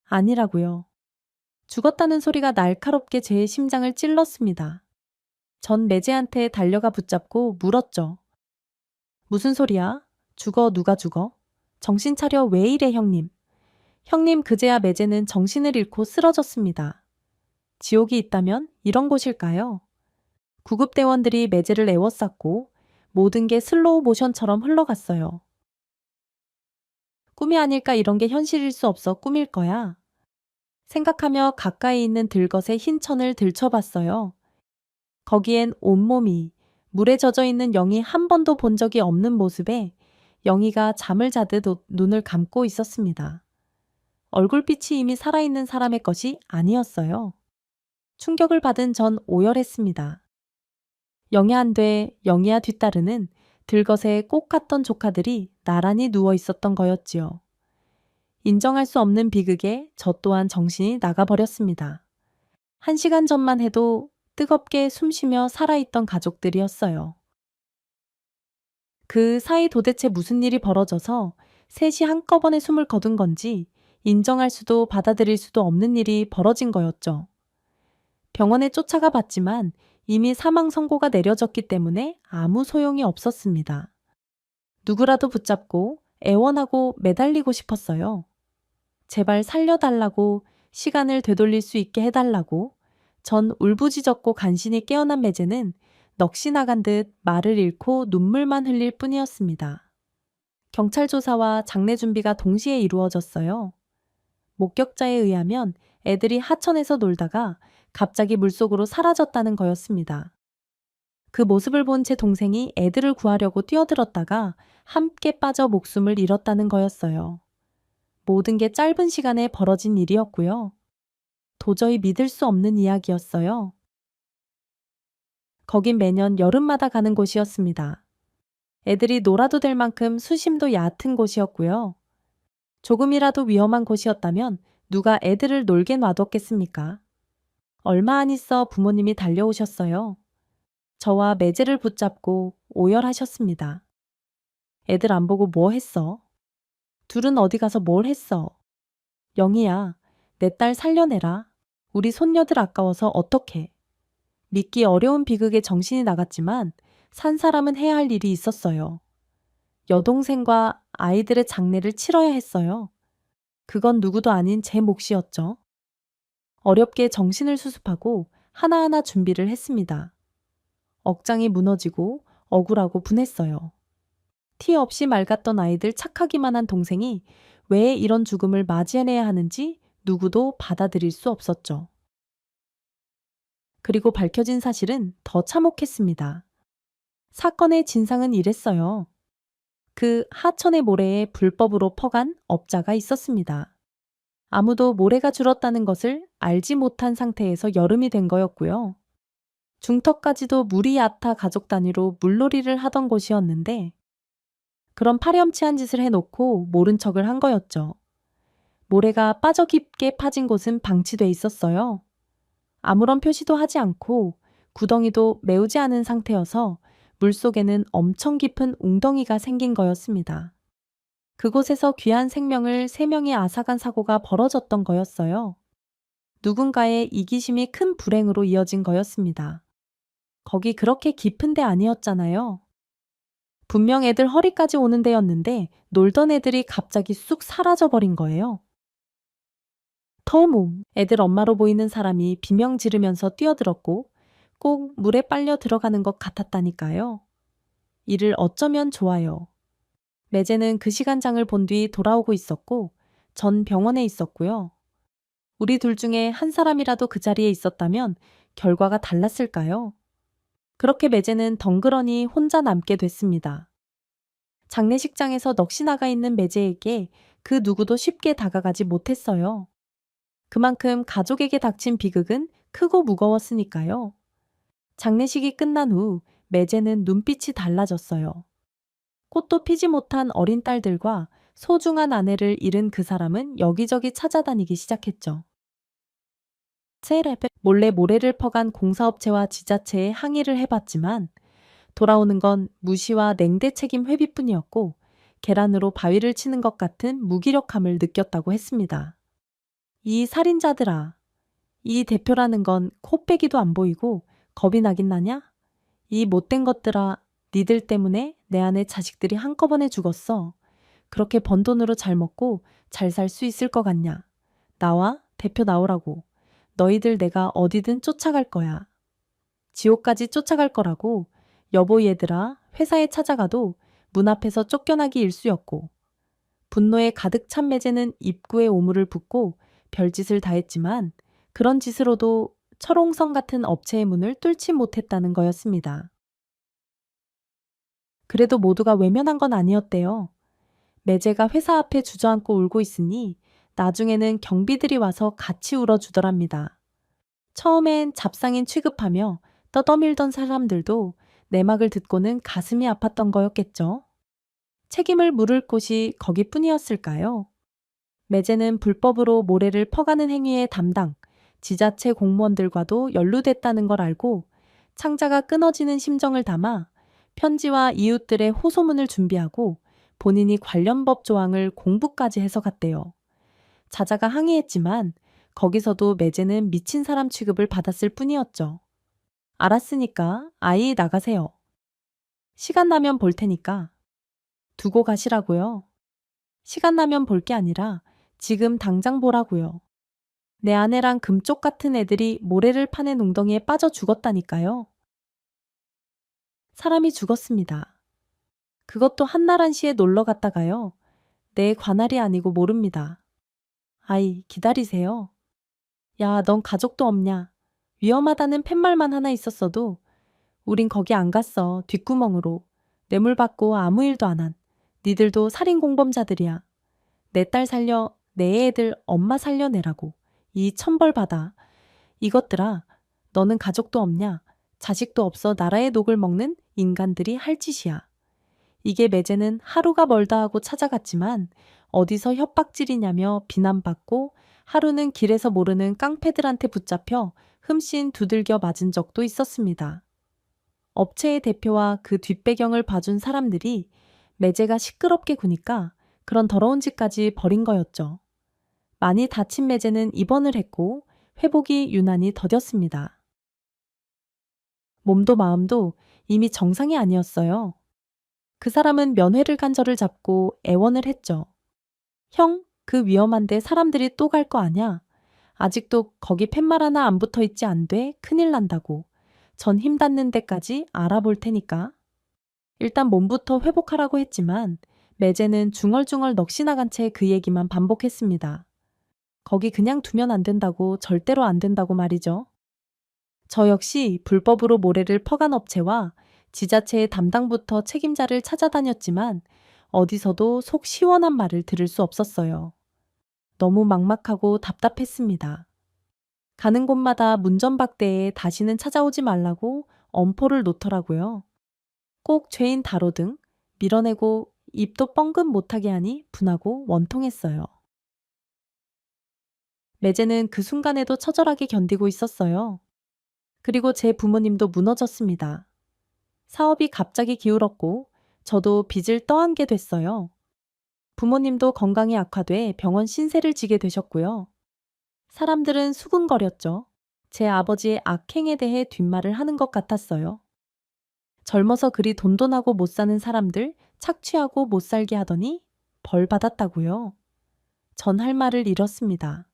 아니라고요. 죽었다는 소리가 날카롭게 제 심장을 찔렀습니다. 전 매제한테 달려가 붙잡고 물었죠. 무슨 소리야? 죽어, 누가 죽어? 정신 차려, 왜 이래, 형님? 형님, 그제야 매제는 정신을 잃고 쓰러졌습니다. 지옥이 있다면 이런 곳일까요? 구급대원들이 매제를 에워쌌고 모든 게 슬로우 모션처럼 흘러갔어요. 꿈이 아닐까, 이런 게 현실일 수 없어, 꿈일 거야. 생각하며 가까이 있는 들것의 흰 천을 들춰봤어요. 거기엔 온몸이 물에 젖어 있는 영희 한 번도 본 적이 없는 모습에 영희가 잠을 자듯 눈을 감고 있었습니다. 얼굴빛이 이미 살아있는 사람의 것이 아니었어요. 충격을 받은 전 오열했습니다. 영희 안 돼, 영희야 뒤따르는 들것에 꼭 갔던 조카들이 나란히 누워 있었던 거였지요. 인정할 수 없는 비극에 저 또한 정신이 나가버렸습니다. 1시간 전만 해도 뜨겁게 숨쉬며 살아있던 가족들이었어요. 그 사이 도대체 무슨 일이 벌어져서 셋이 한꺼번에 숨을 거둔 건지 인정할 수도 받아들일 수도 없는 일이 벌어진 거였죠. 병원에 쫓아가 봤지만 이미 사망 선고가 내려졌기 때문에 아무 소용이 없었습니다. 누구라도 붙잡고 애원하고 매달리고 싶었어요. 제발 살려달라고, 시간을 되돌릴 수 있게 해달라고. 전 울부짖었고 간신히 깨어난 매제는 넋이 나간 듯 말을 잃고 눈물만 흘릴 뿐이었습니다. 경찰 조사와 장례 준비가 동시에 이루어졌어요. 목격자에 의하면 애들이 하천에서 놀다가 갑자기 물속으로 사라졌다는 거였습니다. 그 모습을 본 제 동생이 애들을 구하려고 뛰어들었다가 함께 빠져 목숨을 잃었다는 거였어요. 모든 게 짧은 시간에 벌어진 일이었고요. 도저히 믿을 수 없는 이야기였어요. 거긴 매년 여름마다 가는 곳이었습니다. 애들이 놀아도 될 만큼 수심도 얕은 곳이었고요. 조금이라도 위험한 곳이었다면 누가 애들을 놀게 놔뒀겠습니까? 얼마 안 있어 부모님이 달려오셨어요. 저와 매제를 붙잡고 오열하셨습니다. 애들 안 보고 뭐 했어? 둘은 어디 가서 뭘 했어? 영희야, 내 딸 살려내라. 우리 손녀들 아까워서 어떡해. 믿기 어려운 비극에 정신이 나갔지만 산 사람은 해야 할 일이 있었어요. 여동생과 아이들의 장례를 치러야 했어요. 그건 누구도 아닌 제 몫이었죠. 어렵게 정신을 수습하고 하나하나 준비를 했습니다. 억장이 무너지고 억울하고 분했어요. 티 없이 맑았던 아이들 착하기만 한 동생이 왜 이런 죽음을 맞이해내야 하는지 누구도 받아들일 수 없었죠. 그리고 밝혀진 사실은 더 참혹했습니다. 사건의 진상은 이랬어요. 그 하천의 모래에 불법으로 퍼간 업자가 있었습니다. 아무도 모래가 줄었다는 것을 알지 못한 상태에서 여름이 된 거였고요. 중턱까지도 물이 얕아 가족 단위로 물놀이를 하던 곳이었는데 그런 파렴치한 짓을 해놓고 모른 척을 한 거였죠. 모래가 빠져 깊게 파진 곳은 방치돼 있었어요. 아무런 표시도 하지 않고 구덩이도 메우지 않은 상태여서 물속에는 엄청 깊은 웅덩이가 생긴 거였습니다. 그곳에서 귀한 생명을 3명이 앗아간 사고가 벌어졌던 거였어요. 누군가의 이기심이 큰 불행으로 이어진 거였습니다. 거기 그렇게 깊은 데 아니었잖아요. 분명 애들 허리까지 오는 데였는데 놀던 애들이 갑자기 쑥 사라져버린 거예요. 터몽, 애들 엄마로 보이는 사람이 비명 지르면서 뛰어들었고 꼭 물에 빨려 들어가는 것 같았다니까요. 이를 어쩌면 좋아요. 매제는 그 시간장을 본 뒤 돌아오고 있었고 전 병원에 있었고요. 우리 둘 중에 한 사람이라도 그 자리에 있었다면 결과가 달랐을까요? 그렇게 매제는 덩그러니 혼자 남게 됐습니다. 장례식장에서 넋이 나가 있는 매제에게 그 누구도 쉽게 다가가지 못했어요. 그만큼 가족에게 닥친 비극은 크고 무거웠으니까요. 장례식이 끝난 후 매제는 눈빛이 달라졌어요. 꽃도 피지 못한 어린 딸들과 소중한 아내를 잃은 그 사람은 여기저기 찾아다니기 시작했죠. 몰래 모래를 퍼간 공사업체와 지자체에 항의를 해봤지만 돌아오는 건 무시와 냉대 책임 회피뿐이었고 계란으로 바위를 치는 것 같은 무기력함을 느꼈다고 했습니다. 이 살인자들아, 이 대표라는 건 코빼기도 안 보이고 겁이 나긴 나냐? 이 못된 것들아, 니들 때문에 내 아내 자식들이 한꺼번에 죽었어. 그렇게 번 돈으로 잘 먹고 잘 살 수 있을 것 같냐? 나와 대표 나오라고. 너희들 내가 어디든 쫓아갈 거야. 지옥까지 쫓아갈 거라고. 여보 얘들아, 회사에 찾아가도 문 앞에서 쫓겨나기 일쑤였고 분노에 가득 찬 매제는 입구에 오물을 붓고 별짓을 다 했지만 그런 짓으로도 철옹성 같은 업체의 문을 뚫지 못했다는 거였습니다. 그래도 모두가 외면한 건 아니었대요. 매제가 회사 앞에 주저앉고 울고 있으니 나중에는 경비들이 와서 같이 울어주더랍니다. 처음엔 잡상인 취급하며 떠더밀던 사람들도 내막을 듣고는 가슴이 아팠던 거였겠죠. 책임을 물을 곳이 거기뿐이었을까요? 매제는 불법으로 모래를 퍼가는 행위의 담당, 지자체 공무원들과도 연루됐다는 걸 알고 창자가 끊어지는 심정을 담아 편지와 이웃들의 호소문을 준비하고 본인이 관련 법 조항을 공부까지 해서 갔대요. 자자가 항의했지만 거기서도 매제는 미친 사람 취급을 받았을 뿐이었죠. 알았으니까 아이 나가세요. 시간 나면 볼 테니까. 두고 가시라고요. 시간 나면 볼 게 아니라 지금 당장 보라고요. 내 아내랑 금쪽 같은 애들이 모래를 파낸 웅덩이에 빠져 죽었다니까요. 사람이 죽었습니다. 그것도 한나란 시에 놀러 갔다가요. 내 관할이 아니고 모릅니다. 아이, 기다리세요. 야, 넌 가족도 없냐? 위험하다는 팻말만 하나 있었어도 우린 거기 안 갔어. 뒷구멍으로. 뇌물 받고 아무 일도 안 한. 니들도 살인 공범자들이야. 내 딸 살려, 내 애들 엄마 살려내라고. 이 천벌 받아. 이것들아, 너는 가족도 없냐? 자식도 없어 나라의 녹을 먹는 인간들이 할 짓이야. 이게 매제는 하루가 멀다 하고 찾아갔지만 어디서 협박질이냐며 비난받고 하루는 길에서 모르는 깡패들한테 붙잡혀 흠씬 두들겨 맞은 적도 있었습니다. 업체의 대표와 그 뒷배경을 봐준 사람들이 매제가 시끄럽게 구니까 그런 더러운 짓까지 벌인 거였죠. 많이 다친 매제는 입원을 했고 회복이 유난히 더뎠습니다. 몸도 마음도 이미 정상이 아니었어요. 그 사람은 면회를 간 저를 잡고 애원을 했죠. 형, 그 위험한데 사람들이 또 갈 거 아냐? 아직도 거기 팻말 하나 안 붙어 있지 안 돼? 큰일 난다고. 전 힘 닿는 데까지 알아볼 테니까. 일단 몸부터 회복하라고 했지만 매제는 중얼중얼 넋이 나간 채 그 얘기만 반복했습니다. 거기 그냥 두면 안 된다고, 절대로 안 된다고 말이죠. 저 역시 불법으로 모래를 퍼간 업체와 지자체의 담당부터 책임자를 찾아다녔지만 어디서도 속 시원한 말을 들을 수 없었어요. 너무 막막하고 답답했습니다. 가는 곳마다 문전박대에 다시는 찾아오지 말라고 엄포를 놓더라고요. 꼭 죄인 다로등 밀어내고 입도 뻥긋 못하게 하니 분하고 원통했어요. 매제는 그 순간에도 처절하게 견디고 있었어요. 그리고 제 부모님도 무너졌습니다. 사업이 갑자기 기울었고 저도 빚을 떠안게 됐어요. 부모님도 건강이 악화돼 병원 신세를 지게 되셨고요. 사람들은 수군거렸죠. 제 아버지의 악행에 대해 뒷말을 하는 것 같았어요. 젊어서 그리 돈돈하고 못 사는 사람들 착취하고 못 살게 하더니 벌 받았다고요. 전 할 말을 잃었습니다.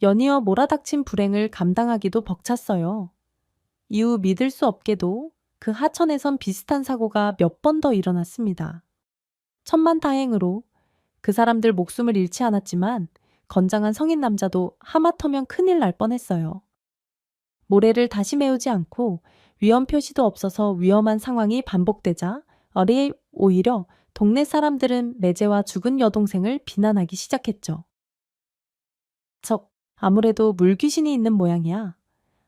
연이어 몰아닥친 불행을 감당하기도 벅찼어요. 이후 믿을 수 없게도 그 하천에선 비슷한 사고가 몇 번 더 일어났습니다. 천만다행으로 그 사람들 목숨을 잃지 않았지만 건장한 성인 남자도 하마터면 큰일 날 뻔했어요. 모래를 다시 메우지 않고 위험 표시도 없어서 위험한 상황이 반복되자 오히려 동네 사람들은 매제와 죽은 여동생을 비난하기 시작했죠. 아무래도 물귀신이 있는 모양이야.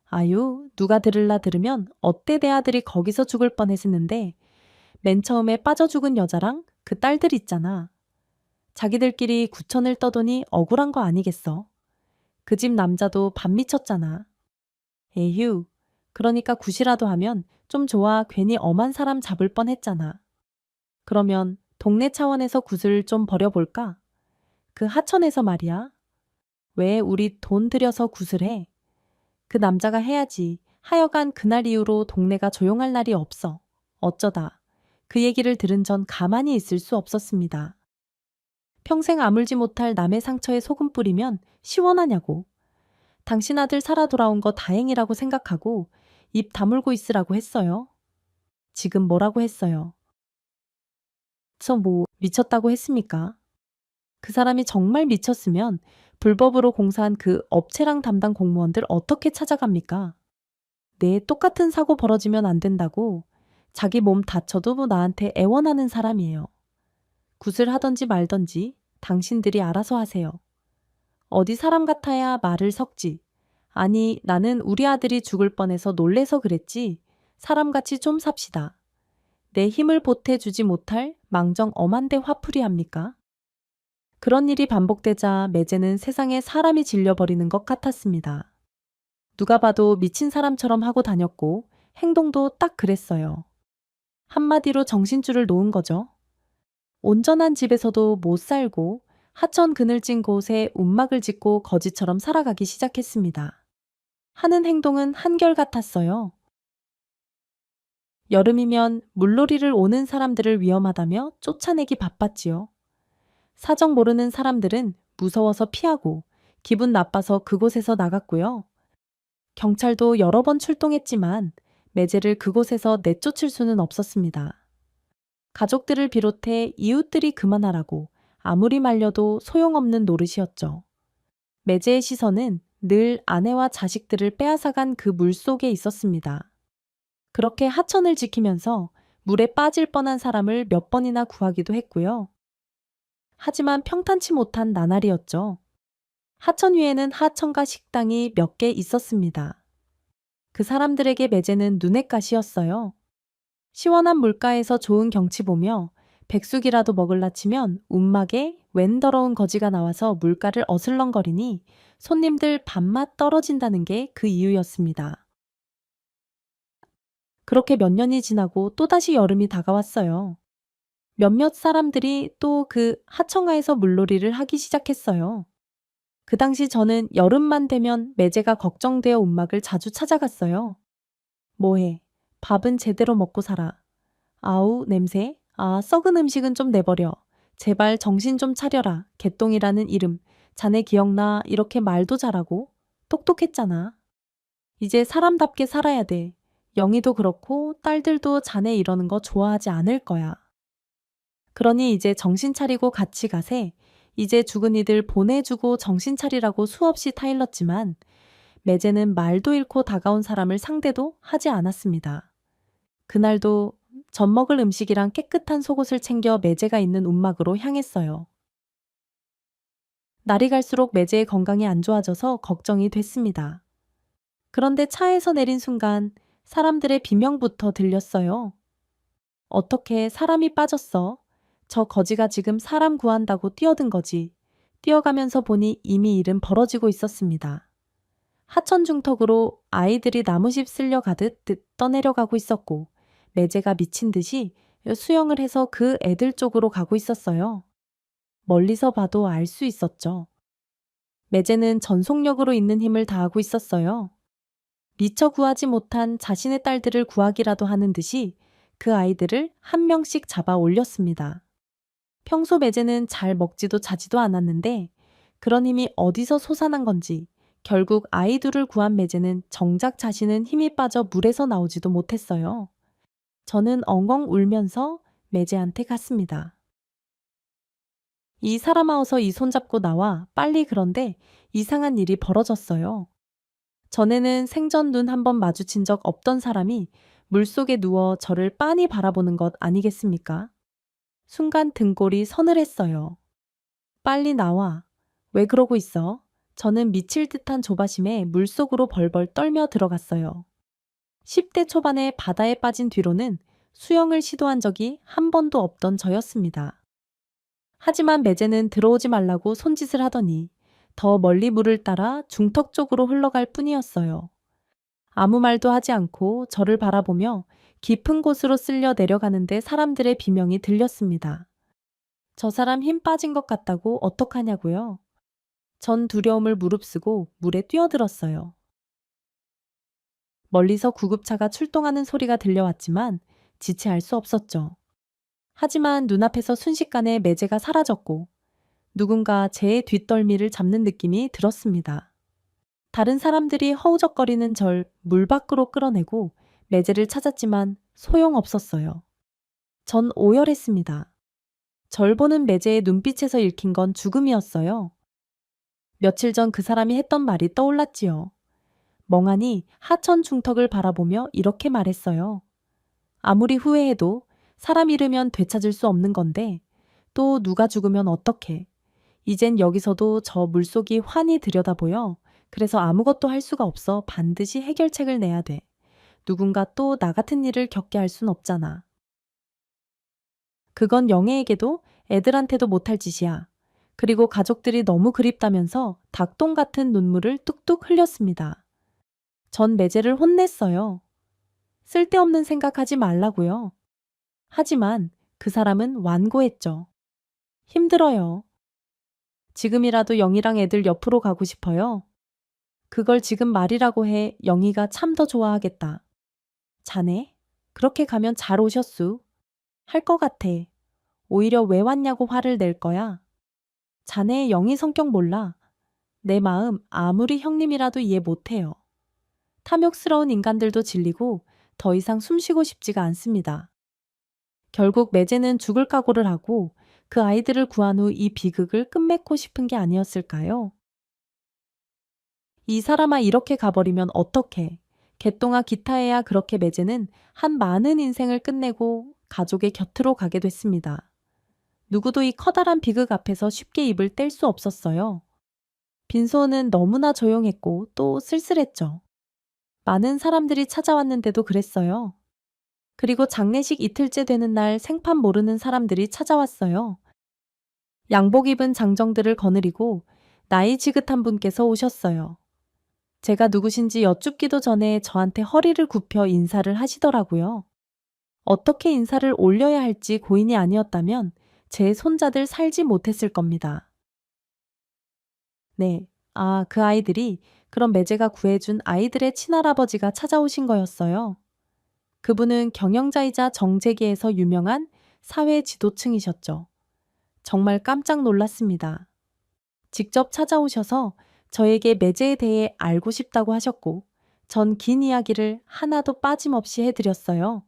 아유, 누가 들을라 들으면 어때 내 아들이 거기서 죽을 뻔했었는데 맨 처음에 빠져 죽은 여자랑 그 딸들 있잖아. 자기들끼리 구천을 떠도니 억울한 거 아니겠어. 그 집 남자도 반 미쳤잖아. 에휴, 그러니까 굿이라도 하면 좀 좋아 괜히 엄한 사람 잡을 뻔했잖아. 그러면 동네 차원에서 굿을 좀 버려볼까? 그 하천에서 말이야. 왜 우리 돈 들여서 굿을 해? 그 남자가 해야지. 하여간 그날 이후로 동네가 조용할 날이 없어. 어쩌다. 그 얘기를 들은 전 가만히 있을 수 없었습니다. 평생 아물지 못할 남의 상처에 소금 뿌리면 시원하냐고. 당신 아들 살아 돌아온 거 다행이라고 생각하고 입 다물고 있으라고 했어요. 지금 뭐라고 했어요? 저 뭐 미쳤다고 했습니까? 그 사람이 정말 미쳤으면 불법으로 공사한 그 업체랑 담당 공무원들 어떻게 찾아갑니까? 네, 똑같은 사고 벌어지면 안 된다고. 자기 몸 다쳐도 나한테 애원하는 사람이에요. 굿을 하던지 말던지 당신들이 알아서 하세요. 어디 사람 같아야 말을 섞지. 아니, 나는 우리 아들이 죽을 뻔해서 놀래서 그랬지. 사람같이 좀 삽시다. 내 힘을 보태주지 못할 망정 엄한데 화풀이 합니까? 그런 일이 반복되자 매제는 세상에 사람이 질려버리는 것 같았습니다. 누가 봐도 미친 사람처럼 하고 다녔고 행동도 딱 그랬어요. 한마디로 정신줄을 놓은 거죠. 온전한 집에서도 못 살고 하천 그늘진 곳에 움막을 짓고 거지처럼 살아가기 시작했습니다. 하는 행동은 한결같았어요. 여름이면 물놀이를 오는 사람들을 위험하다며 쫓아내기 바빴지요. 사정 모르는 사람들은 무서워서 피하고 기분 나빠서 그곳에서 나갔고요. 경찰도 여러 번 출동했지만 매제를 그곳에서 내쫓을 수는 없었습니다. 가족들을 비롯해 이웃들이 그만하라고 아무리 말려도 소용없는 노릇이었죠. 매제의 시선은 늘 아내와 자식들을 빼앗아간 그 물속에 있었습니다. 그렇게 하천을 지키면서 물에 빠질 뻔한 사람을 몇 번이나 구하기도 했고요. 하지만 평탄치 못한 나날이었죠. 하천 위에는 하천가 식당이 몇 개 있었습니다. 그 사람들에게 매제는 눈엣 가시였어요. 시원한 물가에서 좋은 경치 보며 백숙이라도 먹을라 치면 움막에 웬 더러운 거지가 나와서 물가를 어슬렁거리니 손님들 밥맛 떨어진다는 게 그 이유였습니다. 그렇게 몇 년이 지나고 또다시 여름이 다가왔어요. 몇몇 사람들이 또 그 하천가에서 물놀이를 하기 시작했어요. 그 당시 저는 여름만 되면 매제가 걱정되어 움막을 자주 찾아갔어요. 뭐해? 밥은 제대로 먹고 살아. 아우, 냄새. 아, 썩은 음식은 좀 내버려. 제발 정신 좀 차려라. 개똥이라는 이름. 자네 기억나? 이렇게 말도 잘하고. 똑똑했잖아. 이제 사람답게 살아야 돼. 영희도 그렇고 딸들도 자네 이러는 거 좋아하지 않을 거야. 그러니 이제 정신 차리고 같이 가세. 이제 죽은 이들 보내주고 정신 차리라고 수없이 타일렀지만 매제는 말도 잃고 다가온 사람을 상대도 하지 않았습니다. 그날도 젖 먹을 음식이랑 깨끗한 속옷을 챙겨 매제가 있는 움막으로 향했어요. 날이 갈수록 매제의 건강이 안 좋아져서 걱정이 됐습니다. 그런데 차에서 내린 순간 사람들의 비명부터 들렸어요. 어떻게 사람이 빠졌어? 저 거지가 지금 사람 구한다고 뛰어든 거지. 뛰어가면서 보니 이미 일은 벌어지고 있었습니다. 하천 중턱으로 아이들이 나무집 쓸려가듯 떠내려가고 있었고, 매제가 미친 듯이 수영을 해서 그 애들 쪽으로 가고 있었어요. 멀리서 봐도 알 수 있었죠. 매제는 전속력으로 있는 힘을 다하고 있었어요. 미처 구하지 못한 자신의 딸들을 구하기라도 하는 듯이 그 아이들을 한 명씩 잡아 올렸습니다. 평소 매제는 잘 먹지도 자지도 않았는데 그런 힘이 어디서 솟아난 건지 결국 아이들을 구한 매제는 정작 자신은 힘이 빠져 물에서 나오지도 못했어요. 저는 엉엉 울면서 매제한테 갔습니다. 이 사람아 어서 이 손잡고 나와 빨리. 그런데 이상한 일이 벌어졌어요. 전에는 생전 눈 한 번 마주친 적 없던 사람이 물속에 누워 저를 빤히 바라보는 것 아니겠습니까? 순간 등골이 서늘했어요. 빨리 나와. 왜 그러고 있어? 저는 미칠 듯한 조바심에 물속으로 벌벌 떨며 들어갔어요. 10대 초반에 바다에 빠진 뒤로는 수영을 시도한 적이 한 번도 없던 저였습니다. 하지만 매제는 들어오지 말라고 손짓을 하더니 더 멀리 물을 따라 중턱 쪽으로 흘러갈 뿐이었어요. 아무 말도 하지 않고 저를 바라보며 깊은 곳으로 쓸려 내려가는데 사람들의 비명이 들렸습니다. 저 사람 힘 빠진 것 같다고 어떡하냐고요? 전 두려움을 무릅쓰고 물에 뛰어들었어요. 멀리서 구급차가 출동하는 소리가 들려왔지만 지체할 수 없었죠. 하지만 눈앞에서 순식간에 매제가 사라졌고 누군가 제 뒷덜미를 잡는 느낌이 들었습니다. 다른 사람들이 허우적거리는 절 물 밖으로 끌어내고 매제를 찾았지만 소용없었어요. 전 오열했습니다. 절 보는 매제의 눈빛에서 읽힌 건 죽음이었어요. 며칠 전 그 사람이 했던 말이 떠올랐지요. 멍하니 하천 중턱을 바라보며 이렇게 말했어요. 아무리 후회해도 사람 잃으면 되찾을 수 없는 건데 또 누가 죽으면 어떡해. 이젠 여기서도 저 물속이 환히 들여다보여. 그래서 아무것도 할 수가 없어. 반드시 해결책을 내야 돼. 누군가 또 나 같은 일을 겪게 할 순 없잖아. 그건 영애에게도 애들한테도 못할 짓이야. 그리고 가족들이 너무 그립다면서 닭똥 같은 눈물을 뚝뚝 흘렸습니다. 전 매제를 혼냈어요. 쓸데없는 생각하지 말라고요. 하지만 그 사람은 완고했죠. 힘들어요. 지금이라도 영희랑 애들 옆으로 가고 싶어요. 그걸 지금 말이라고 해 영희가 참 더 좋아하겠다. 자네? 그렇게 가면 잘 오셨수. 할 것 같아. 오히려 왜 왔냐고 화를 낼 거야. 자네의 영희 성격 몰라. 내 마음 아무리 형님이라도 이해 못해요. 탐욕스러운 인간들도 질리고 더 이상 숨쉬고 싶지가 않습니다. 결국 매제는 죽을 각오를 하고 그 아이들을 구한 후 이 비극을 끝맺고 싶은 게 아니었을까요? 이 사람아 이렇게 가버리면 어떡해. 개똥아 기타에야 그렇게 매제는 한 많은 인생을 끝내고 가족의 곁으로 가게 됐습니다. 누구도 이 커다란 비극 앞에서 쉽게 입을 뗄 수 없었어요. 빈소는 너무나 조용했고 또 쓸쓸했죠. 많은 사람들이 찾아왔는데도 그랬어요. 그리고 장례식 이틀째 되는 날 생판 모르는 사람들이 찾아왔어요. 양복 입은 장정들을 거느리고 나이 지긋한 분께서 오셨어요. 제가 누구신지 여쭙기도 전에 저한테 허리를 굽혀 인사를 하시더라고요. 어떻게 인사를 올려야 할지 고인이 아니었다면 제 손자들 살지 못했을 겁니다. 네. 아, 그 아이들이 그런 매제가 구해준 아이들의 친할아버지가 찾아오신 거였어요. 그분은 경영자이자 정재계에서 유명한 사회 지도층이셨죠. 정말 깜짝 놀랐습니다. 직접 찾아오셔서 저에게 매제에 대해 알고 싶다고 하셨고, 전 긴 이야기를 하나도 빠짐없이 해드렸어요.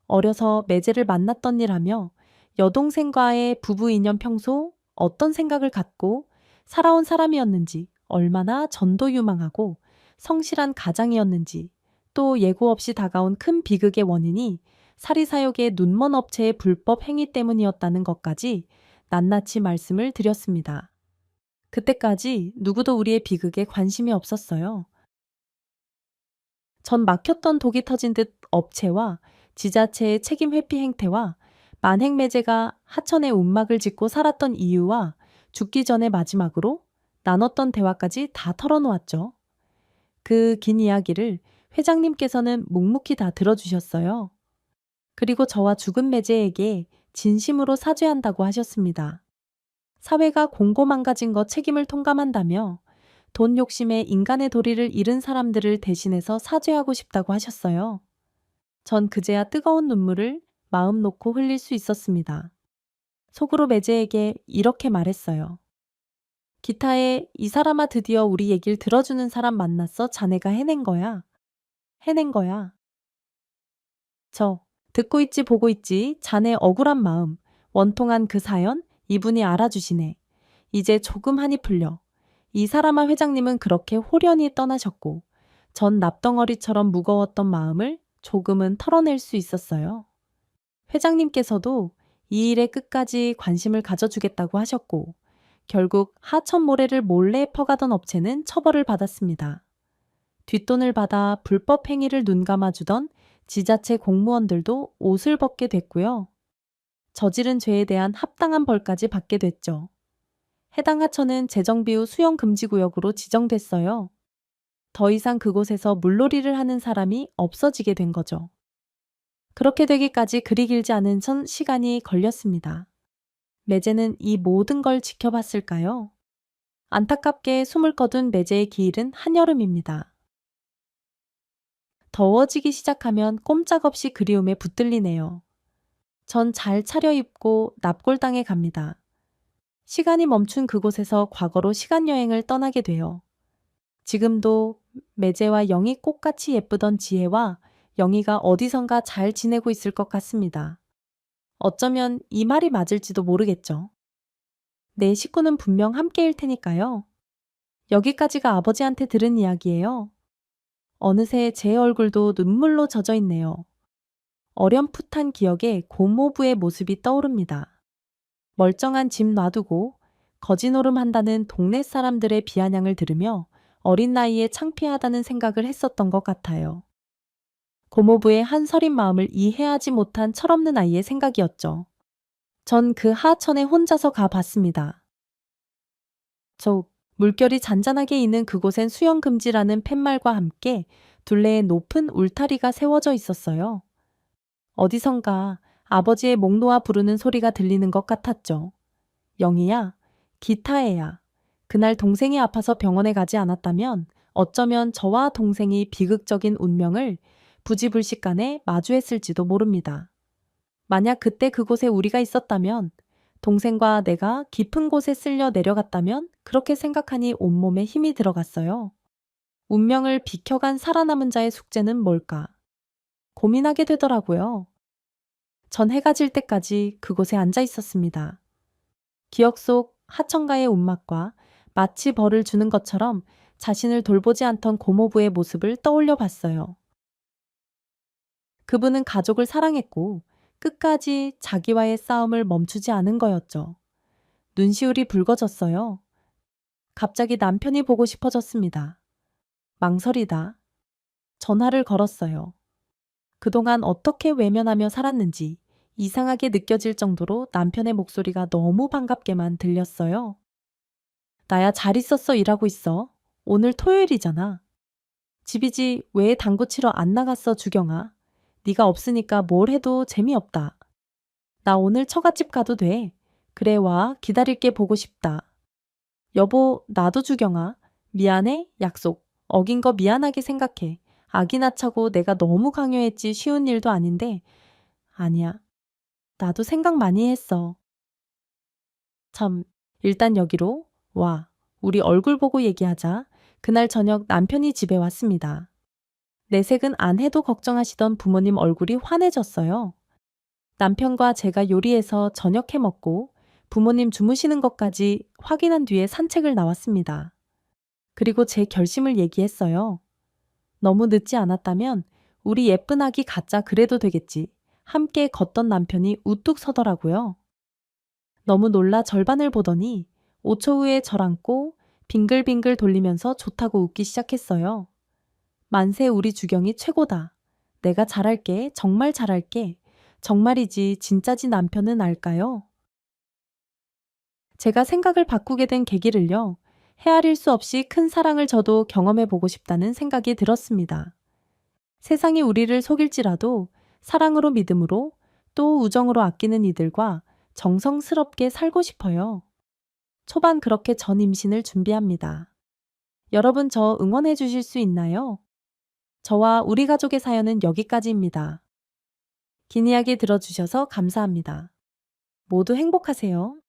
어려서 매제를 만났던 일하며 여동생과의 부부 인연 평소 어떤 생각을 갖고 살아온 사람이었는지, 얼마나 전도유망하고 성실한 가장이었는지, 또 예고 없이 다가온 큰 비극의 원인이 사리사욕의 눈먼 업체의 불법 행위 때문이었다는 것까지 낱낱이 말씀을 드렸습니다. 그때까지 누구도 우리의 비극에 관심이 없었어요. 전 막혔던 독이 터진 듯 업체와 지자체의 책임 회피 행태와 만행 매제가 하천에 움막을 짓고 살았던 이유와 죽기 전에 마지막으로 나눴던 대화까지 다 털어놓았죠. 그 긴 이야기를 회장님께서는 묵묵히 다 들어주셨어요. 그리고 저와 죽은 매제에게 진심으로 사죄한다고 하셨습니다. 사회가 공고 망가진 것 책임을 통감한다며 돈 욕심에 인간의 도리를 잃은 사람들을 대신해서 사죄하고 싶다고 하셨어요. 전 그제야 뜨거운 눈물을 마음 놓고 흘릴 수 있었습니다. 속으로 매제에게 이렇게 말했어요. 기타에 이 사람아 드디어 우리 얘기를 들어주는 사람 만났어. 자네가 해낸 거야. 해낸 거야. 저 듣고 있지 보고 있지. 자네 억울한 마음, 원통한 그 사연 이분이 알아주시네. 이제 조금 한이 풀려. 이 사람아 회장님은 그렇게 호련히 떠나셨고 전 납덩어리처럼 무거웠던 마음을 조금은 털어낼 수 있었어요. 회장님께서도 이 일에 끝까지 관심을 가져주겠다고 하셨고 결국 하천 모래를 몰래 퍼가던 업체는 처벌을 받았습니다. 뒷돈을 받아 불법 행위를 눈감아주던 지자체 공무원들도 옷을 벗게 됐고요. 저지른 죄에 대한 합당한 벌까지 받게 됐죠. 해당 하천은 재정비 후 수영금지구역으로 지정됐어요. 더 이상 그곳에서 물놀이를 하는 사람이 없어지게 된 거죠. 그렇게 되기까지 그리 길지 않은 시간이 걸렸습니다. 매제는 이 모든 걸 지켜봤을까요? 안타깝게 숨을 거둔 매제의 기일은 한여름입니다. 더워지기 시작하면 꼼짝없이 그리움에 붙들리네요. 전 잘 차려입고 납골당에 갑니다. 시간이 멈춘 그곳에서 과거로 시간여행을 떠나게 돼요. 지금도 매제와 영희 꽃같이 예쁘던 지혜와 영희가 어디선가 잘 지내고 있을 것 같습니다. 어쩌면 이 말이 맞을지도 모르겠죠. 내 식구는 분명 함께일 테니까요. 여기까지가 아버지한테 들은 이야기예요. 어느새 제 얼굴도 눈물로 젖어 있네요. 어렴풋한 기억에 고모부의 모습이 떠오릅니다. 멀쩡한 집 놔두고 거지노름 한다는 동네 사람들의 비아냥을 들으며 어린 나이에 창피하다는 생각을 했었던 것 같아요. 고모부의 한 서린 마음을 이해하지 못한 철없는 아이의 생각이었죠. 전 그 하천에 혼자서 가봤습니다. 저 물결이 잔잔하게 있는 그곳엔 수영금지라는 팻말과 함께 둘레에 높은 울타리가 세워져 있었어요. 어디선가 아버지의 목 놓아 부르는 소리가 들리는 것 같았죠. 영희야, 기타애야. 그날 동생이 아파서 병원에 가지 않았다면 어쩌면 저와 동생이 비극적인 운명을 부지불식간에 마주했을지도 모릅니다. 만약 그때 그곳에 우리가 있었다면, 동생과 내가 깊은 곳에 쓸려 내려갔다면 그렇게 생각하니 온몸에 힘이 들어갔어요. 운명을 비켜간 살아남은 자의 숙제는 뭘까? 고민하게 되더라고요. 전 해가 질 때까지 그곳에 앉아 있었습니다. 기억 속 하천가의 움막과 마치 벌을 주는 것처럼 자신을 돌보지 않던 고모부의 모습을 떠올려 봤어요. 그분은 가족을 사랑했고 끝까지 자기와의 싸움을 멈추지 않은 거였죠. 눈시울이 붉어졌어요. 갑자기 남편이 보고 싶어졌습니다. 망설이다. 전화를 걸었어요. 그동안 어떻게 외면하며 살았는지 이상하게 느껴질 정도로 남편의 목소리가 너무 반갑게만 들렸어요. 나야 잘 있었어. 일하고 있어. 오늘 토요일이잖아. 집이지 왜 당구 치러 안 나갔어 주경아. 네가 없으니까 뭘 해도 재미없다. 나 오늘 처갓집 가도 돼. 그래 와 기다릴게 보고 싶다. 여보 나도 주경아. 미안해 약속. 어긴 거 미안하게 생각해. 아기나 차고 내가 너무 강요했지 쉬운 일도 아닌데. 아니야. 나도 생각 많이 했어. 참 일단 여기로 와. 우리 얼굴 보고 얘기하자. 그날 저녁 남편이 집에 왔습니다. 내색은 안 해도 걱정하시던 부모님 얼굴이 환해졌어요. 남편과 제가 요리해서 저녁 해 먹고 부모님 주무시는 것까지 확인한 뒤에 산책을 나왔습니다. 그리고 제 결심을 얘기했어요. 너무 늦지 않았다면 우리 예쁜 아기 갖자 그래도 되겠지. 함께 걷던 남편이 우뚝 서더라고요. 너무 놀라 절반을 보더니 5초 후에 절 안고 빙글빙글 돌리면서 좋다고 웃기 시작했어요. 만세 우리 주경이 최고다. 내가 잘할게. 정말 잘할게. 정말이지 진짜지 남편은 알까요? 제가 생각을 바꾸게 된 계기를요. 헤아릴 수 없이 큰 사랑을 저도 경험해 보고 싶다는 생각이 들었습니다. 세상이 우리를 속일지라도 사랑으로 믿음으로 또 우정으로 아끼는 이들과 정성스럽게 살고 싶어요. 초반 그렇게 전 임신을 준비합니다. 여러분 저 응원해 주실 수 있나요? 저와 우리 가족의 사연은 여기까지입니다. 긴 이야기 들어주셔서 감사합니다. 모두 행복하세요.